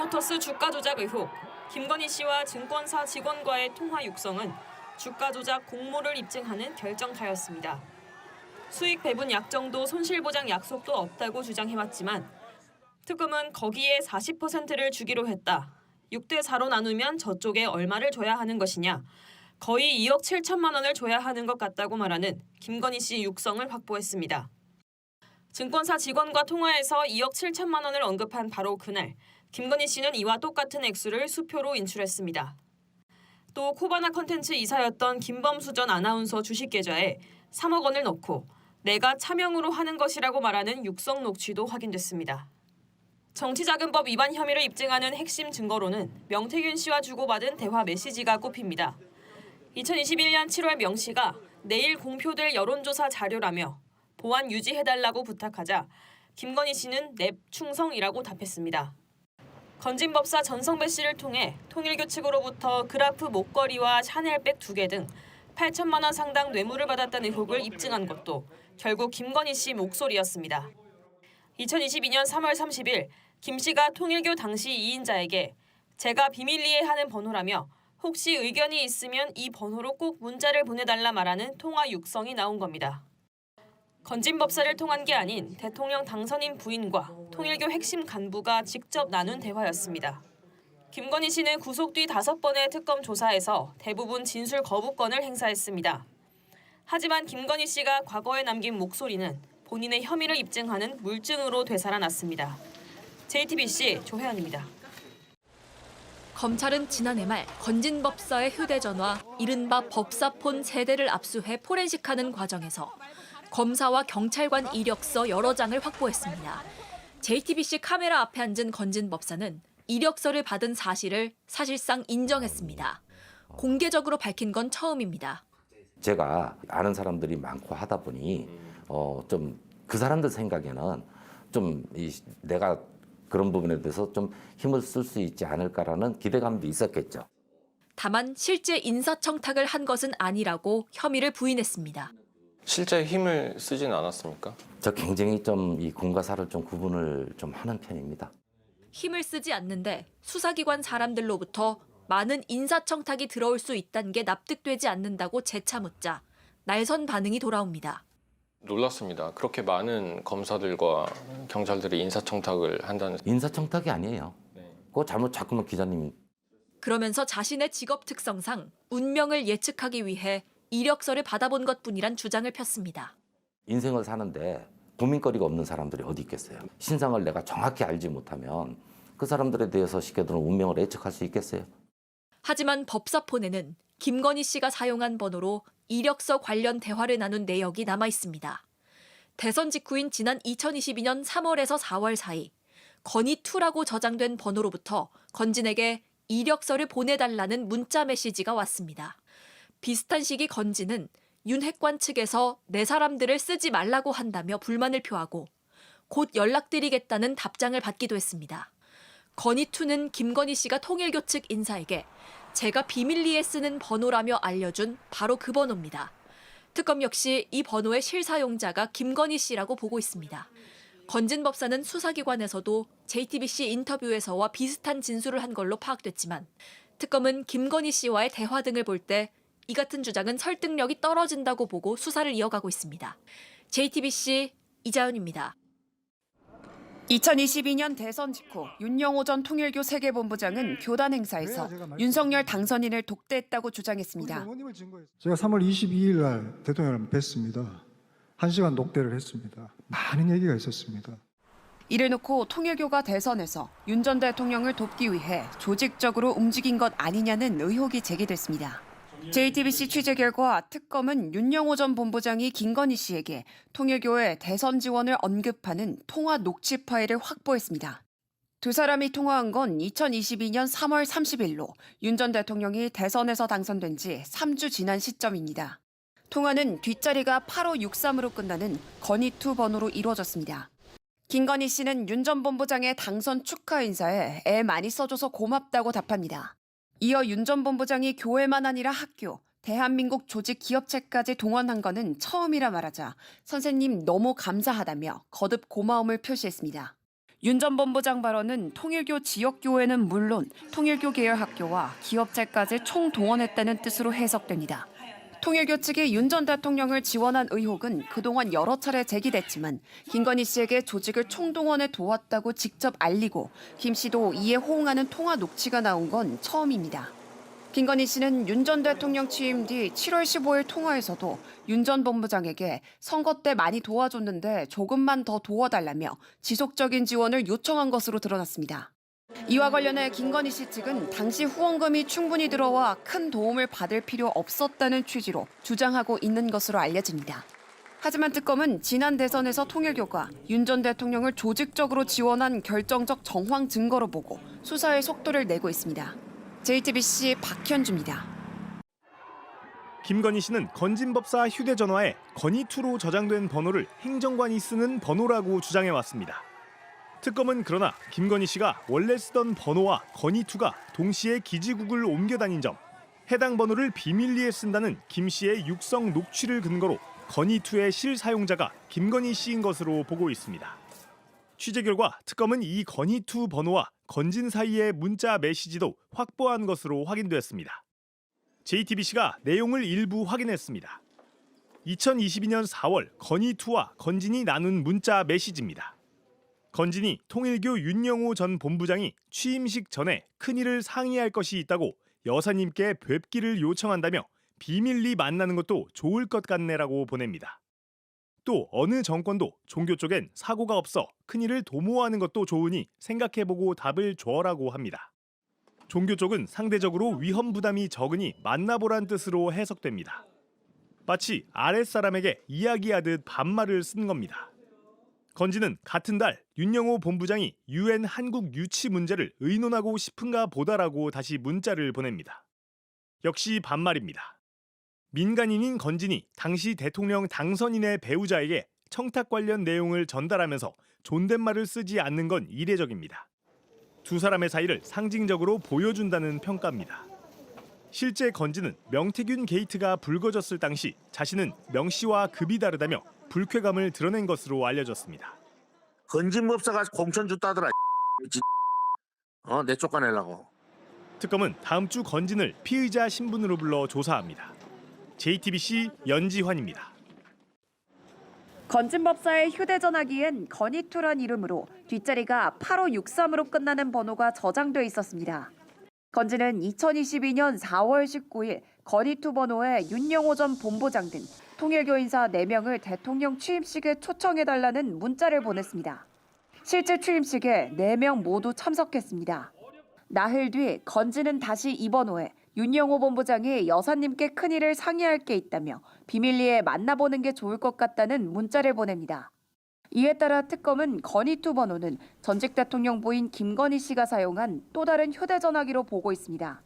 현대모터스 주가 조작 의혹, 김건희 씨와 증권사 직원과의 통화 육성은 주가 조작 공모를 입증하는 결정타였습니다. 수익 배분 약정도 손실보장 약속도 없다고 주장해왔지만 특검은 거기에 40%를 주기로 했다. 6대 4로 나누면 저쪽에 얼마를 줘야 하는 것이냐. 거의 2억 7천만 원을 줘야 하는 것 같다고 말하는 김건희 씨 육성을 확보했습니다. 증권사 직원과 통화에서 2억 7천만 원을 언급한 바로 그날, 김건희 씨는 이와 똑같은 액수를 수표로 인출했습니다. 또 코바나 컨텐츠 이사였던 김범수 전 아나운서 주식 계좌에 3억 원을 넣고 내가 차명으로 하는 것이라고 말하는 육성 녹취도 확인됐습니다. 정치자금법 위반 혐의를 입증하는 핵심 증거로는 명태균 씨와 주고받은 대화 메시지가 꼽힙니다. 2021년 7월 명 씨가 내일 공표될 여론조사 자료라며 보안 유지해달라고 부탁하자 김건희 씨는 넵 충성이라고 답했습니다. 건진법사 전성배 씨를 통해 통일교 측으로부터 그라프 목걸이와 샤넬백 2개 등 8천만 원 상당 뇌물을 받았다는 의혹을 입증한 것도 결국 김건희 씨 목소리였습니다. 2022년 3월 30일 김 씨가 통일교 당시 2인자에게 제가 비밀리에 하는 번호라며 혹시 의견이 있으면 이 번호로 꼭 문자를 보내달라 말하는 통화 육성이 나온 겁니다. 건진법사를 통한 게 아닌 대통령 당선인 부인과 통일교 핵심 간부가 직접 나눈 대화였습니다. 김건희 씨는 구속 뒤 5번의 특검 조사에서 대부분 진술 거부권을 행사했습니다. 하지만 김건희 씨가 과거에 남긴 목소리는 본인의 혐의를 입증하는 물증으로 되살아났습니다. JTBC 조혜연입니다. 검찰은 지난해 말 건진법사의 휴대전화 이른바 법사폰 세대를 압수해 포렌식하는 과정에서 검사와 경찰관 이력서 여러 장을 확보했습니다. JTBC 카메라 앞에 앉은 건진법사는 이력서를 받은 사실을 사실상 인정했습니다. 공개적으로 밝힌 건 처음입니다. 제가 아는 사람들이 많고 하다 보니 좀 그 사람들 생각에는 좀 내가 그런 부분에 대해서 좀 힘을 쓸 수 있지 않을까라는 기대감도 있었겠죠. 다만 실제 인사청탁을 한 것은 아니라고 혐의를 부인했습니다. 실제 힘을 쓰진 않았습니까? 저 굉장히 좀 이 공과 사를 좀 구분을 좀 하는 편입니다. 힘을 쓰지 않는데 수사기관 사람들로부터 많은 인사청탁이 들어올 수 있다는 게 납득되지 않는다고 재차 묻자 날선 반응이 돌아옵니다. 놀랐습니다. 그렇게 많은 검사들과 경찰들이 인사청탁을 한다는. 인사청탁이 아니에요. 그거 잘못 자꾸만 기자님이. 그러면서 자신의 직업 특성상 운명을 예측하기 위해 이력서를 받아본 것뿐이란 주장을 폈습니다. 인생을 사는데 고민거리가 없는 사람들이 어디 있겠어요. 신상을 내가 정확히 알지 못하면 그 사람들에 대해서 시켜두는 운명을 예측할 수 있겠어요. 하지만 법사폰에는 김건희 씨가 사용한 번호로 이력서 관련 대화를 나눈 내역이 남아 있습니다. 대선 직후인 지난 2022년 3월에서 4월 사이 건희2라고 저장된 번호로부터 건진에게 이력서를 보내달라는 문자 메시지가 왔습니다. 비슷한 시기 건진은 윤 핵관 측에서 내 사람들을 쓰지 말라고 한다며 불만을 표하고 곧 연락드리겠다는 답장을 받기도 했습니다. 건희2는 김건희 씨가 통일교 측 인사에게 제가 비밀리에 쓰는 번호라며 알려준 바로 그 번호입니다. 특검 역시 이 번호의 실사용자가 김건희 씨라고 보고 있습니다. 건진 법사는 수사기관에서도 JTBC 인터뷰에서와 비슷한 진술을 한 걸로 파악됐지만 특검은 김건희 씨와의 대화 등을 볼 때 이 같은 주장은 설득력이 떨어진다고 보고 수사를 이어가고 있습니다. JTBC 이자연입니다. 2022년 대선 직후 윤영호 전 통일교 세계본부장은 교단 행사에서 윤석열 당선인을 독대했다고 주장했습니다. 제가 3월 22일 날 대통령을 뵀습니다. 1시간 독대를 했습니다. 많은 얘기가 있었습니다. 이를 놓고 통일교가 대선에서 윤 전 대통령을 돕기 위해 조직적으로 움직인 것 아니냐는 의혹이 제기됐습니다. JTBC 취재 결과 특검은 윤영호 전 본부장이 김건희 씨에게 통일교의 대선 지원을 언급하는 통화 녹취 파일을 확보했습니다. 두 사람이 통화한 건 2022년 3월 30일로 윤 전 대통령이 대선에서 당선된 지 3주 지난 시점입니다. 통화는 뒷자리가 8563으로 끝나는 건희2 번호로 이루어졌습니다. 김건희 씨는 윤 전 본부장의 당선 축하 인사에 애 많이 써줘서 고맙다고 답합니다. 이어 윤 전 본부장이 교회만 아니라 학교, 대한민국 조직 기업체까지 동원한 거는 처음이라 말하자 선생님 너무 감사하다며 거듭 고마움을 표시했습니다. 윤 전 본부장 발언은 통일교 지역교회는 물론 통일교 계열 학교와 기업체까지 총동원했다는 뜻으로 해석됩니다. 통일교 측이 윤 전 대통령을 지원한 의혹은 그동안 여러 차례 제기됐지만 김건희 씨에게 조직을 총동원해 도왔다고 직접 알리고 김 씨도 이에 호응하는 통화 녹취가 나온 건 처음입니다. 김건희 씨는 윤 전 대통령 취임 뒤 7월 15일 통화에서도 윤 전 본부장에게 선거 때 많이 도와줬는데 조금만 더 도와달라며 지속적인 지원을 요청한 것으로 드러났습니다. 이와 관련해 김건희 씨 측은 당시 후원금이 충분히 들어와 큰 도움을 받을 필요 없었다는 취지로 주장하고 있는 것으로 알려집니다. 하지만 특검은 지난 대선에서 통일교가 윤 전 대통령을 조직적으로 지원한 결정적 정황 증거로 보고 수사에 속도를 내고 있습니다. JTBC 박현주입니다. 김건희 씨는 건진법사 휴대전화에 건희2로 저장된 번호를 행정관이 쓰는 번호라고 주장해왔습니다. 특검은 그러나 김건희 씨가 원래 쓰던 번호와 건희2가 동시에 기지국을 옮겨 다닌 점, 해당 번호를 비밀리에 쓴다는 김 씨의 육성 녹취를 근거로 건희2의 실사용자가 김건희 씨인 것으로 보고 있습니다. 취재 결과 특검은 이 건희2 번호와 건진 사이의 문자 메시지도 확보한 것으로 확인됐습니다. JTBC가 내용을 일부 확인했습니다. 2022년 4월 건희2와 건진이 나눈 문자 메시지입니다. 건진이 통일교 윤영호 전 본부장이 취임식 전에 큰일을 상의할 것이 있다고 여사님께 뵙기를 요청한다며 비밀리 만나는 것도 좋을 것 같네라고 보냅니다. 또 어느 정권도 종교 쪽엔 사고가 없어 큰일을 도모하는 것도 좋으니 생각해보고 답을 줘라고 합니다. 종교 쪽은 상대적으로 위험 부담이 적으니 만나보란 뜻으로 해석됩니다. 마치 아랫사람에게 이야기하듯 반말을 쓴 겁니다. 건진은 같은 달 윤영호 본부장이 UN 한국 유치 문제를 의논하고 싶은가 보다라고 다시 문자를 보냅니다. 역시 반말입니다. 민간인인 건진이 당시 대통령 당선인의 배우자에게 청탁 관련 내용을 전달하면서 존댓말을 쓰지 않는 건 이례적입니다. 두 사람의 사이를 상징적으로 보여준다는 평가입니다. 실제 건진은 명태균 게이트가 불거졌을 당시 자신은 명 씨와 급이 다르다며 불쾌감을 드러낸 것으로 알려졌습니다. 건진법사가 공천 줬다더라. 내 쫓아내려고. 특검은 다음 주 건진을 피의자 신분으로 불러 조사합니다. JTBC 연지환입니다. 건진법사의 휴대전화기엔 건희2란 이름으로 뒷자리가 8563으로 끝나는 번호가 저장돼 있었습니다. 건진은 2022년 4월 19일 건희2 번호에 윤영호 전 본부장 등 통일교 인사 4명을 대통령 취임식에 초청해달라는 문자를 보냈습니다. 실제 취임식에 4명 모두 참석했습니다. 나흘 뒤 건진은 다시 이 번호에 윤영호 본부장이 여사님께 큰일을 상의할 게 있다며 비밀리에 만나보는 게 좋을 것 같다는 문자를 보냅니다. 이에 따라 특검은 건희2 번호는 전직 대통령 부인 김건희 씨가 사용한 또 다른 휴대전화기로 보고 있습니다.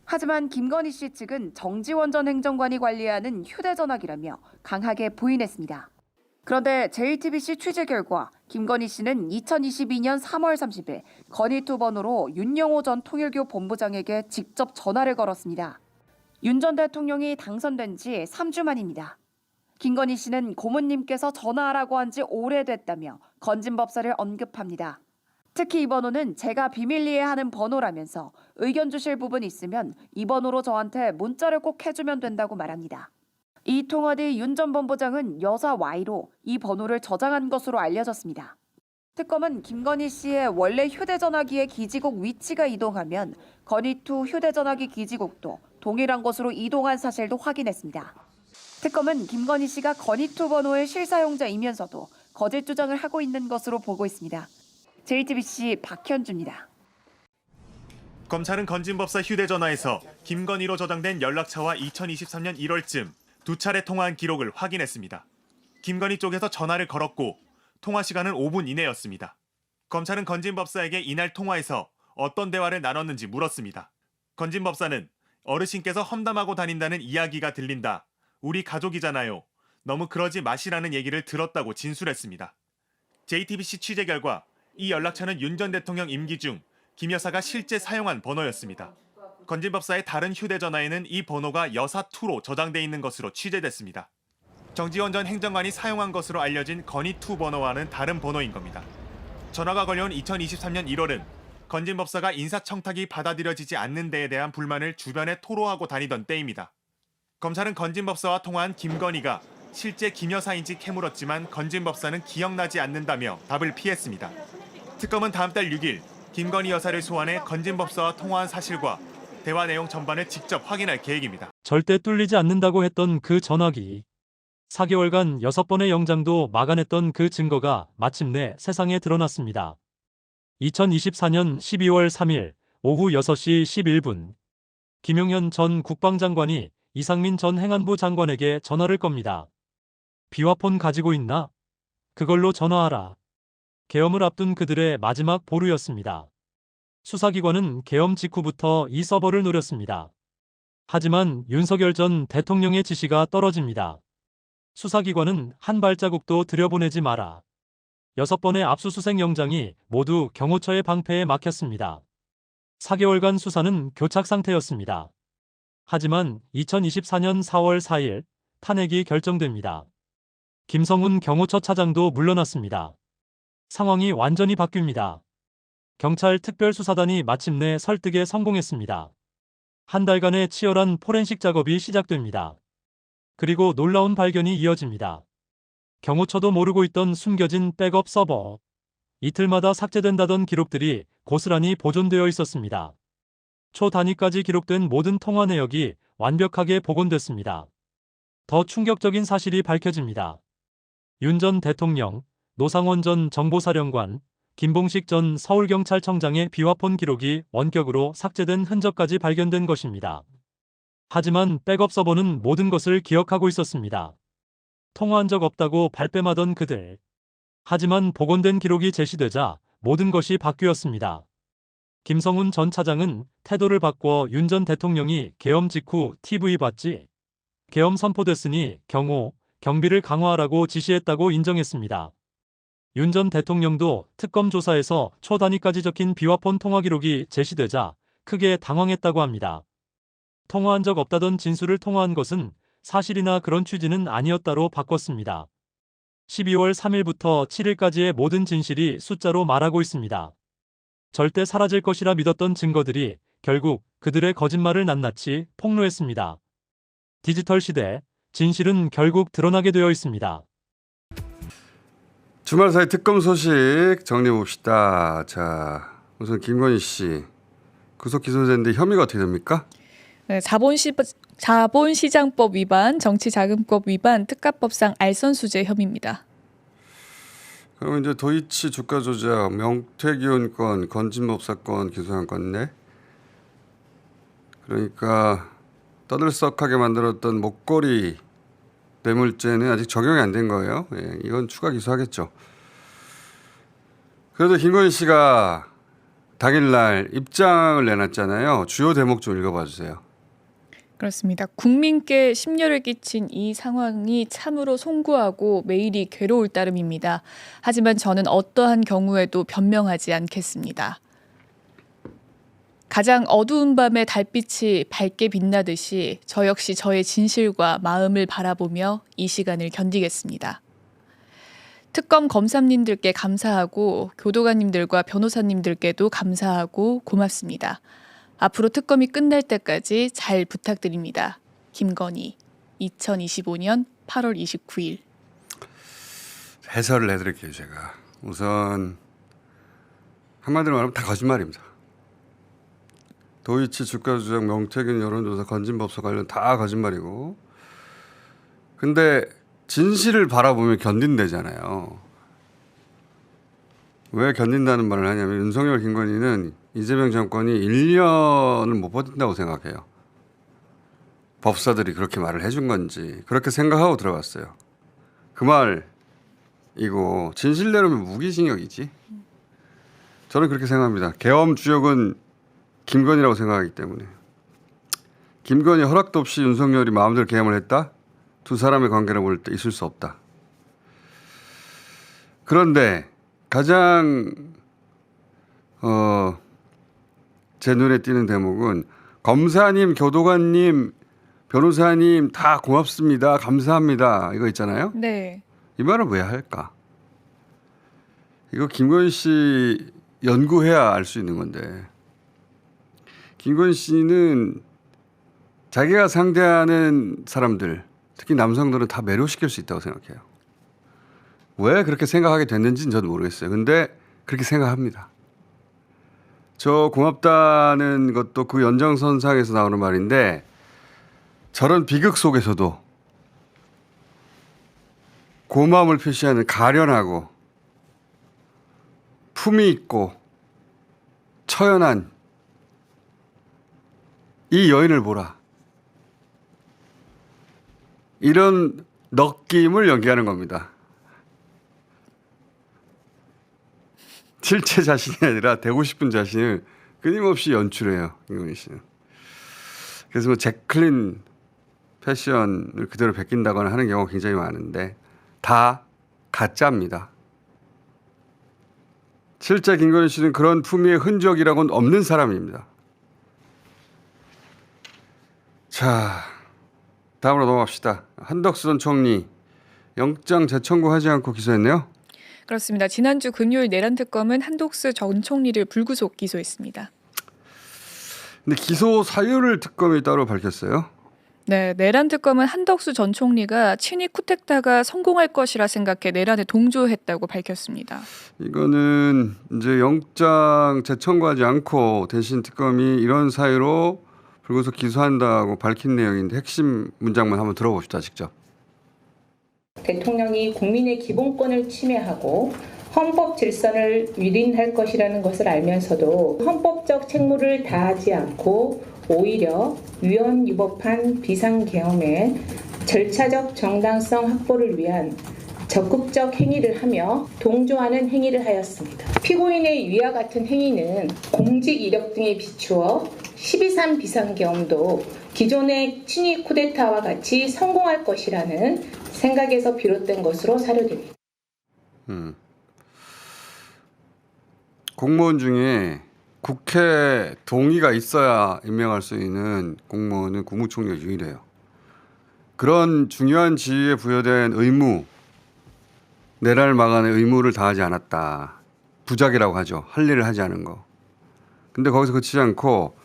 하지만 김건희 씨 측은 정지원 전 행정관이 관리하는 휴대전화기라며 강하게 부인했습니다. 그런데 JTBC 취재 결과 김건희 씨는 2022년 3월 30일 건희2 번호로 윤영호 전 통일교 본부장에게 직접 전화를 걸었습니다. 윤 전 대통령이 당선된 지 3주 만입니다. 김건희 씨는 고모님께서 전화하라고 한 지 오래됐다며 건진법사를 언급합니다. 특히 이 번호는 제가 비밀리에 하는 번호라면서 의견 주실 부분 있으면 이 번호로 저한테 문자를 꼭 해주면 된다고 말합니다. 이 통화 뒤 윤 전 본부장은 여사 Y로 이 번호를 저장한 것으로 알려졌습니다. 특검은 김건희 씨의 원래 휴대전화기의 기지국 위치가 이동하면 건희2 휴대전화기 기지국도 동일한 곳으로 이동한 사실도 확인했습니다. 특검은 김건희 씨가 건희2 번호의 실사용자이면서도 거짓 주장을 하고 있는 것으로 보고 있습니다. JTBC 박현주입니다. 검찰은 건진법사 휴대전화에서 김건희로 저장된 연락처와 2023년 1월쯤 두 차례 통화한 기록을 확인했습니다. 김건희 쪽에서 전화를 걸었고 통화 시간은 5분 이내였습니다. 검찰은 건진법사에게 이날 통화에서 어떤 대화를 나눴는지 물었습니다. 건진법사는 어르신께서 험담하고 다닌다는 이야기가 들린다. 우리 가족이잖아요. 너무 그러지 마시라는 얘기를 들었다고 진술했습니다. JTBC 취재 결과 이 연락처는 윤 전 대통령 임기 중 김 여사가 실제 사용한 번호였습니다. 건진법사의 다른 휴대전화에는 이 번호가 여사2로 저장돼 있는 것으로 취재됐습니다. 정지원 전 행정관이 사용한 것으로 알려진 건희2 번호와는 다른 번호인 겁니다. 전화가 걸려온 2023년 1월은 건진 법사가 인사청탁이 받아들여지지 않는 데에 대한 불만을 주변에 토로하고 다니던 때입니다. 검찰은 건진 법사와 통화한 김건희가 실제 김 여사인지 캐물었지만 건진 법사는 기억나지 않는다며 답을 피했습니다. 특검은 다음 달 6일 김건희 여사를 소환해 건진 법사와 통화한 사실과 대화 내용 전반을 직접 확인할 계획입니다. 절대 뚫리지 않는다고 했던 그 전화기. 4개월간 6번의 영장도 막아냈던 그 증거가 마침내 세상에 드러났습니다. 2024년 12월 3일 오후 6시 11분 김용현 전 국방장관이 이상민 전 행안부 장관에게 전화를 겁니다. 비화폰 가지고 있나? 그걸로 전화하라. 계엄을 앞둔 그들의 마지막 보루였습니다. 수사기관은 계엄 직후부터 이 서버를 노렸습니다. 하지만 윤석열 전 대통령의 지시가 떨어집니다. 수사기관은 한 발자국도 들여보내지 마라. 6번의 압수수색 영장이 모두 경호처의 방패에 막혔습니다. 4개월간 수사는 교착 상태였습니다. 하지만 2024년 4월 4일 탄핵이 결정됩니다. 김성훈 경호처 차장도 물러났습니다. 상황이 완전히 바뀝니다. 경찰 특별수사단이 마침내 설득에 성공했습니다. 한 달간의 치열한 포렌식 작업이 시작됩니다. 그리고 놀라운 발견이 이어집니다. 경호처도 모르고 있던 숨겨진 백업 서버. 이틀마다 삭제된다던 기록들이 고스란히 보존되어 있었습니다. 초 단위까지 기록된 모든 통화 내역이 완벽하게 복원됐습니다. 더 충격적인 사실이 밝혀집니다. 윤 전 대통령, 노상원 전 정보사령관, 김봉식 전 서울경찰청장의 비화폰 기록이 원격으로 삭제된 흔적까지 발견된 것입니다. 하지만 백업 서버는 모든 것을 기억하고 있었습니다. 통화한 적 없다고 발뺌하던 그들. 하지만 복원된 기록이 제시되자 모든 것이 바뀌었습니다. 김성훈 전 차장은 태도를 바꿔 윤 전 대통령이 계엄 직후 TV 봤지? 계엄 선포됐으니 경비를 강화하라고 지시했다고 인정했습니다. 윤 전 대통령도 특검 조사에서 초 단위까지 적힌 비화폰 통화 기록이 제시되자 크게 당황했다고 합니다. 통화한 적 없다던 진술을 통화한 것은 사실이나 그런 취지는 아니었다로 바꿨습니다. 12월 3일부터 7일까지의 모든 진실이 숫자로 말하고 있습니다. 절대 사라질 것이라 믿었던 증거들이 결국 그들의 거짓말을 낱낱이 폭로했습니다. 디지털 시대, 진실은 결국 드러나게 되어 있습니다. 주말 사이 특검 소식 정리해봅시다. 자, 우선 김건희 씨 구속 기소됐는데 혐의가 어떻게 됩니까? 네, 자본시장법 위반, 정치자금법 위반, 특가법상 알선수재 혐의입니다. 그럼 이제 도이치 주가 조작, 명태균 건, 건진법사 건 기소한 건데, 그러니까 떠들썩하게 만들었던 목걸이 뇌물죄는 아직 적용이 안 된 거예요. 예, 이건 추가 기소하겠죠. 그래도 김건희 씨가 당일날 입장을 내놨잖아요. 주요 대목 좀 읽어봐 주세요. 그렇습니다. 국민께 심려를 끼친 이 상황이 참으로 송구하고 매일이 괴로울 따름입니다. 하지만 저는 어떠한 경우에도 변명하지 않겠습니다. 가장 어두운 밤에 달빛이 밝게 빛나듯이 저 역시 저의 진실과 마음을 바라보며 이 시간을 견디겠습니다. 특검 검사님들께 감사하고 교도관님들과 변호사님들께도 감사하고 고맙습니다. 앞으로 특검이 끝날 때까지 잘 부탁드립니다. 김건희, 2025년 8월 29일. 해설을 해드릴게요, 제가. 우선 한마디로 말하면 다 거짓말입니다. 도이치 주가 조작, 명태균 여론조사, 건진법사 관련 다 거짓말이고, 근데 진실을 바라보면 견딘대잖아요. 왜 견딘다는 말을 하냐면 윤석열, 김건희는 이재명 정권이 1년을 못 버틴다고 생각해요. 법사들이 그렇게 말을 해준 건지 그렇게 생각하고 들어갔어요. 그 말이고 진실대로면 무기징역이지. 저는 그렇게 생각합니다. 계엄 주역은 김건희라고 생각하기 때문에. 김건희 허락도 없이 윤석열이 마음대로 계엄을 했다? 두 사람의 관계를 볼 때 있을 수 없다. 그런데 가장 제 눈에 띄는 대목은 검사님, 교도관님, 변호사님 다 고맙습니다. 감사합니다. 이거 있잖아요. 네. 이 말을 왜 할까? 이거 김건희 씨 연구해야 알 수 있는 건데 김건희 씨는 자기가 상대하는 사람들 특히 남성들은 다 매료시킬 수 있다고 생각해요. 왜 그렇게 생각하게 됐는지는 저도 모르겠어요. 근데 그렇게 생각합니다. 저 고맙다는 것도 그 연장선상에서 나오는 말인데 저런 비극 속에서도 고마움을 표시하는 가련하고 품위 있고 처연한 이 여인을 보라. 이런 느낌을 연기하는 겁니다. 실제 자신이 아니라 되고 싶은 자신을 끊임없이 연출해요. 김건희 씨는. 그래서 뭐 잭클린 패션을 그대로 베낀다거나 하는 경우가 굉장히 많은데 다 가짜입니다. 실제 김건희 씨는 그런 품위의 흔적이라고는 없는 사람입니다. 자, 다음으로 넘어갑시다. 한덕수 전 총리 영장 재청구하지 않고 기소했네요. 그렇습니다. 지난주 금요일 내란 특검은 한독수 전 총리를 불구속 기소했습니다. 근데 기소 사유를 특검이 따로 밝혔어요. 네, 내란 특검은 한덕수 전 총리가 친위 쿠데타가 성공할 것이라 생각해 내란에 동조했다고 밝혔습니다. 이거는 이제 영장 재청구하지 않고 대신 특검이 이런 사유로 불구속 기소한다고 밝힌 내용인데 핵심 문장만 한번 들어봅시다. 직접. 대통령이 국민의 기본권을 침해하고 헌법 질서를 위린할 것이라는 것을 알면서도 헌법적 책무를 다하지 않고 오히려 위헌 위법한 비상계엄의 절차적 정당성 확보를 위한 적극적 행위를 하며 동조하는 행위를 하였습니다. 피고인의 위와 같은 행위는 공직 이력 등에 비추어 12.3 비상계엄도 기존의 친위 쿠데타와 같이 성공할 것이라는 생각에서 비롯된 것으로 사료됩니다. 공무원 중에 국회 동의가 있어야 임명할 수 있는 공무원은 국무총리가 유일해요. 그런 중요한 지위에 부여된 의무, 내란을 막아낼 의무를 다하지 않았다. 부작이라고 하죠. 할 일을 하지 않은 거. 근데 거기서 그치지 않고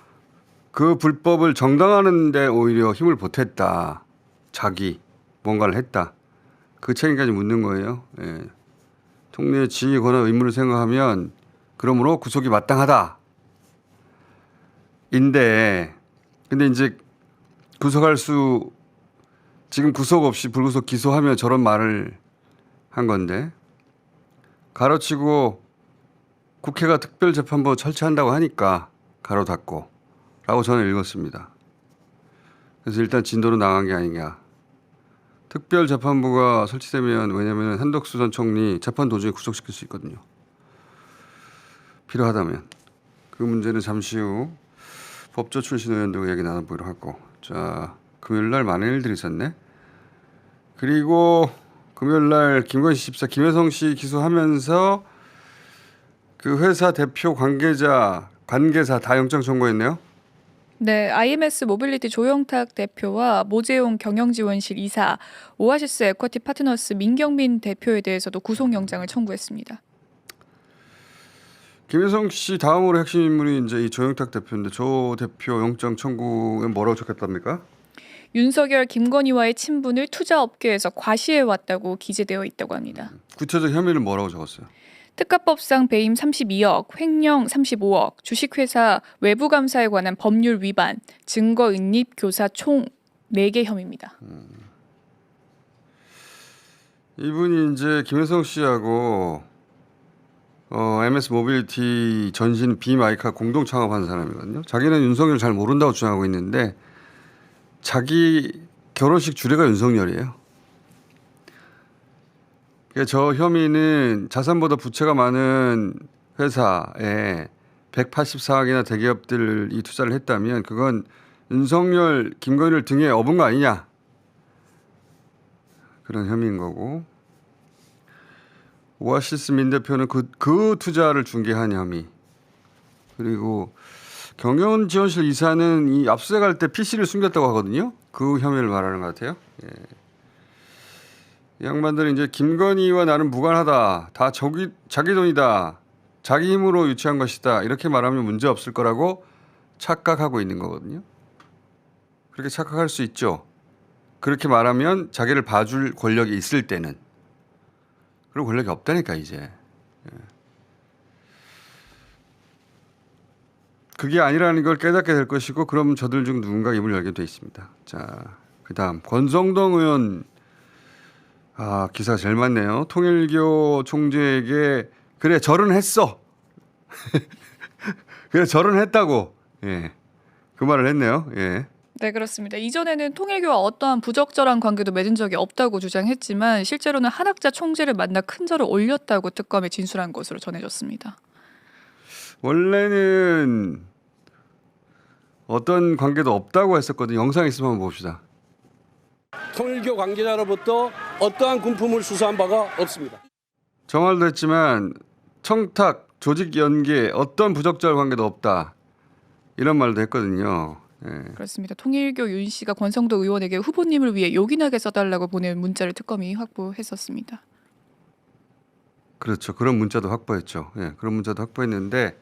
그 불법을 정당화하는 데 오히려 힘을 보탰다. 자기 뭔가를 했다. 그 책임까지 묻는 거예요. 예. 총리의 지위, 권한, 의무를 생각하면 그러므로 구속이 마땅하다. 근데 이제 지금 구속 없이 불구속 기소하면 저런 말을 한 건데 가로치고 국회가 특별재판부 설치한다고 하니까 가로 닫고 라고 저는 읽었습니다. 그래서 일단 진도로 나간 게 아니냐. 특별재판부가 설치되면 왜냐하면 한덕수 전 총리 재판 도중에 구속시킬 수 있거든요. 필요하다면. 그 문제는 잠시 후 법조 출신 의원들과 얘기 나눠보기로 하고. 자, 금요일 날 많은 일들이 있었네. 그리고 금요일 날 김건희 씨 집사 김혜성 씨 기소하면서 그 회사 대표 관계사 다 영장 청구했네요. 네, IMS 모빌리티 조영탁 대표와 모재용 경영지원실 이사, 오아시스 에쿼티 파트너스 민경민 대표에 대해서도 구속영장을 청구했습니다. 김혜성 씨 다음으로 핵심 인물이 이제 이 조영탁 대표인데 조 대표 영장 청구에 뭐라고 적혔답니까? 윤석열, 김건희와의 친분을 투자업계에서 과시해왔다고 기재되어 있다고 합니다. 구체적 혐의를 뭐라고 적었어요? 특가법상 배임 32억, 횡령 35억, 주식회사 외부감사에 관한 법률 위반, 증거 인립 교사 총 4개 혐의입니다. 이분이 이제 김혜성 씨하고 MS 모빌리티 전신 비마이카 공동 창업한 사람이거든요. 자기는 윤석열 잘 모른다고 주장하고 있는데 자기 결혼식 주례가 윤석열이에요. 저 혐의는 자산보다 부채가 많은 회사에 184억이나 대기업들이 투자를 했다면 그건 윤석열, 김건희를 등에 업은 거 아니냐. 그런 혐의인 거고. 오아시스 민 대표는 그 투자를 중개한 혐의. 그리고 경영지원실 이사는 이 압수수색할 때 PC를 숨겼다고 하거든요. 그 혐의를 말하는 것 같아요. 예. 이 양반들은 이제 김건희와 나는 무관하다. 다 자기 돈이다. 자기 힘으로 유치한 것이다. 이렇게 말하면 문제 없을 거라고 착각하고 있는 거거든요. 그렇게 착각할 수 있죠. 그렇게 말하면 자기를 봐줄 권력이 있을 때는. 그런 권력이 없다니까 이제. 그게 아니라는 걸 깨닫게 될 것이고 그럼 저들 중 누군가 입을 열게 돼 있습니다. 자, 그다음 권성동 의원 기사 제일 많네요. 통일교 총재에게 그래 절은 했어. 그래 절은 했다고. 예. 그 말을 했네요. 예. 네, 그렇습니다. 이전에는 통일교와 어떠한 부적절한 관계도 맺은 적이 없다고 주장했지만 실제로는 한학자 총재를 만나 큰 절을 올렸다고 특검에 진술한 것으로 전해졌습니다. 원래는 어떤 관계도 없다고 했었거든요. 영상 있으면 한번 봅시다. 통일교 관계자로부터 어떠한 군품을 수사한 바가 없습니다. 저 말도 했지만 청탁, 조직 연계 어떤 부적절 관계도 없다. 이런 말도 했거든요. 예. 그렇습니다. 통일교 윤 씨가 권성도 의원에게 후보님을 위해 요긴하게 써달라고 보낸 문자를 특검이 확보했었습니다. 그렇죠. 그런 문자도 확보했죠. 예, 그런 문자도 확보했는데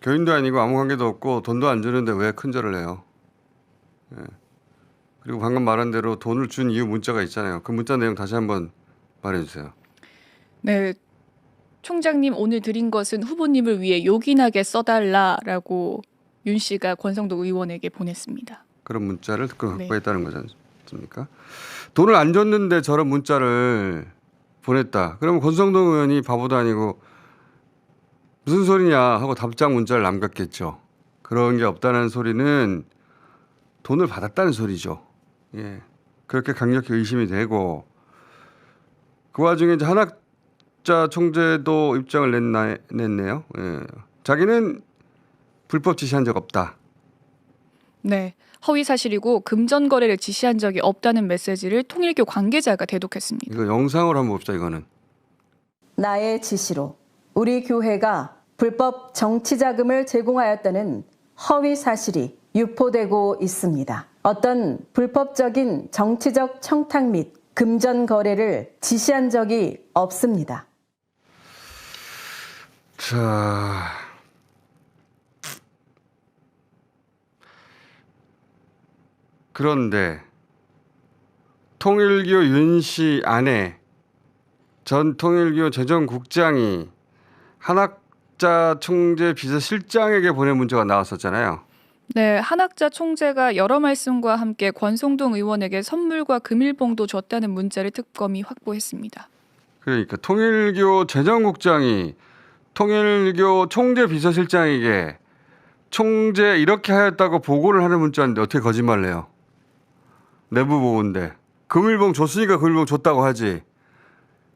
교인도 아니고 아무 관계도 없고 돈도 안 주는데 왜 큰절을 해요? 예. 그리고 방금 말한 대로 돈을 준 이유 문자가 있잖아요. 그 문자 내용 다시 한번 말해주세요. 네, 총장님 오늘 드린 것은 후보님을 위해 요긴하게 써달라라고 윤 씨가 권성도 의원에게 보냈습니다. 그런 문자를 확보했다는 거지 않습니까? 돈을 안 줬는데 저런 문자를 보냈다. 그러면 권성동 의원이 바보도 아니고 무슨 소리냐 하고 답장 문자를 남겼겠죠. 그런 게 없다는 소리는 돈을 받았다는 소리죠. 예, 그렇게 강력히 의심이 되고 그 와중에 이제 한학자 총재도 입장을 냈네요. 예. 자기는 불법 지시한 적 없다. 네, 허위 사실이고 금전 거래를 지시한 적이 없다는 메시지를 통일교 관계자가 대독했습니다. 이거 영상으로 한번 봅시다. 이거는. 나의 지시로 우리 교회가 불법 정치 자금을 제공하였다는 허위 사실이 유포되고 있습니다. 어떤 불법적인 정치적 청탁 및 금전 거래를 지시한 적이 없습니다. 자, 그런데 통일교 윤 씨 아내 전 통일교 재정국장이 한학자 총재 비서실장에게 보낸 문자가 나왔었잖아요. 네, 한학자 총재가 여러 말씀과 함께 권성동 의원에게 선물과 금일봉도 줬다는 문자를 특검이 확보했습니다. 그러니까 통일교 재정국장이 통일교 총재 비서실장에게 총재 이렇게 하였다고 보고를 하는 문자인데 어떻게 거짓말을 해요? 내부 보고인데 금일봉 줬으니까 금일봉 줬다고 하지.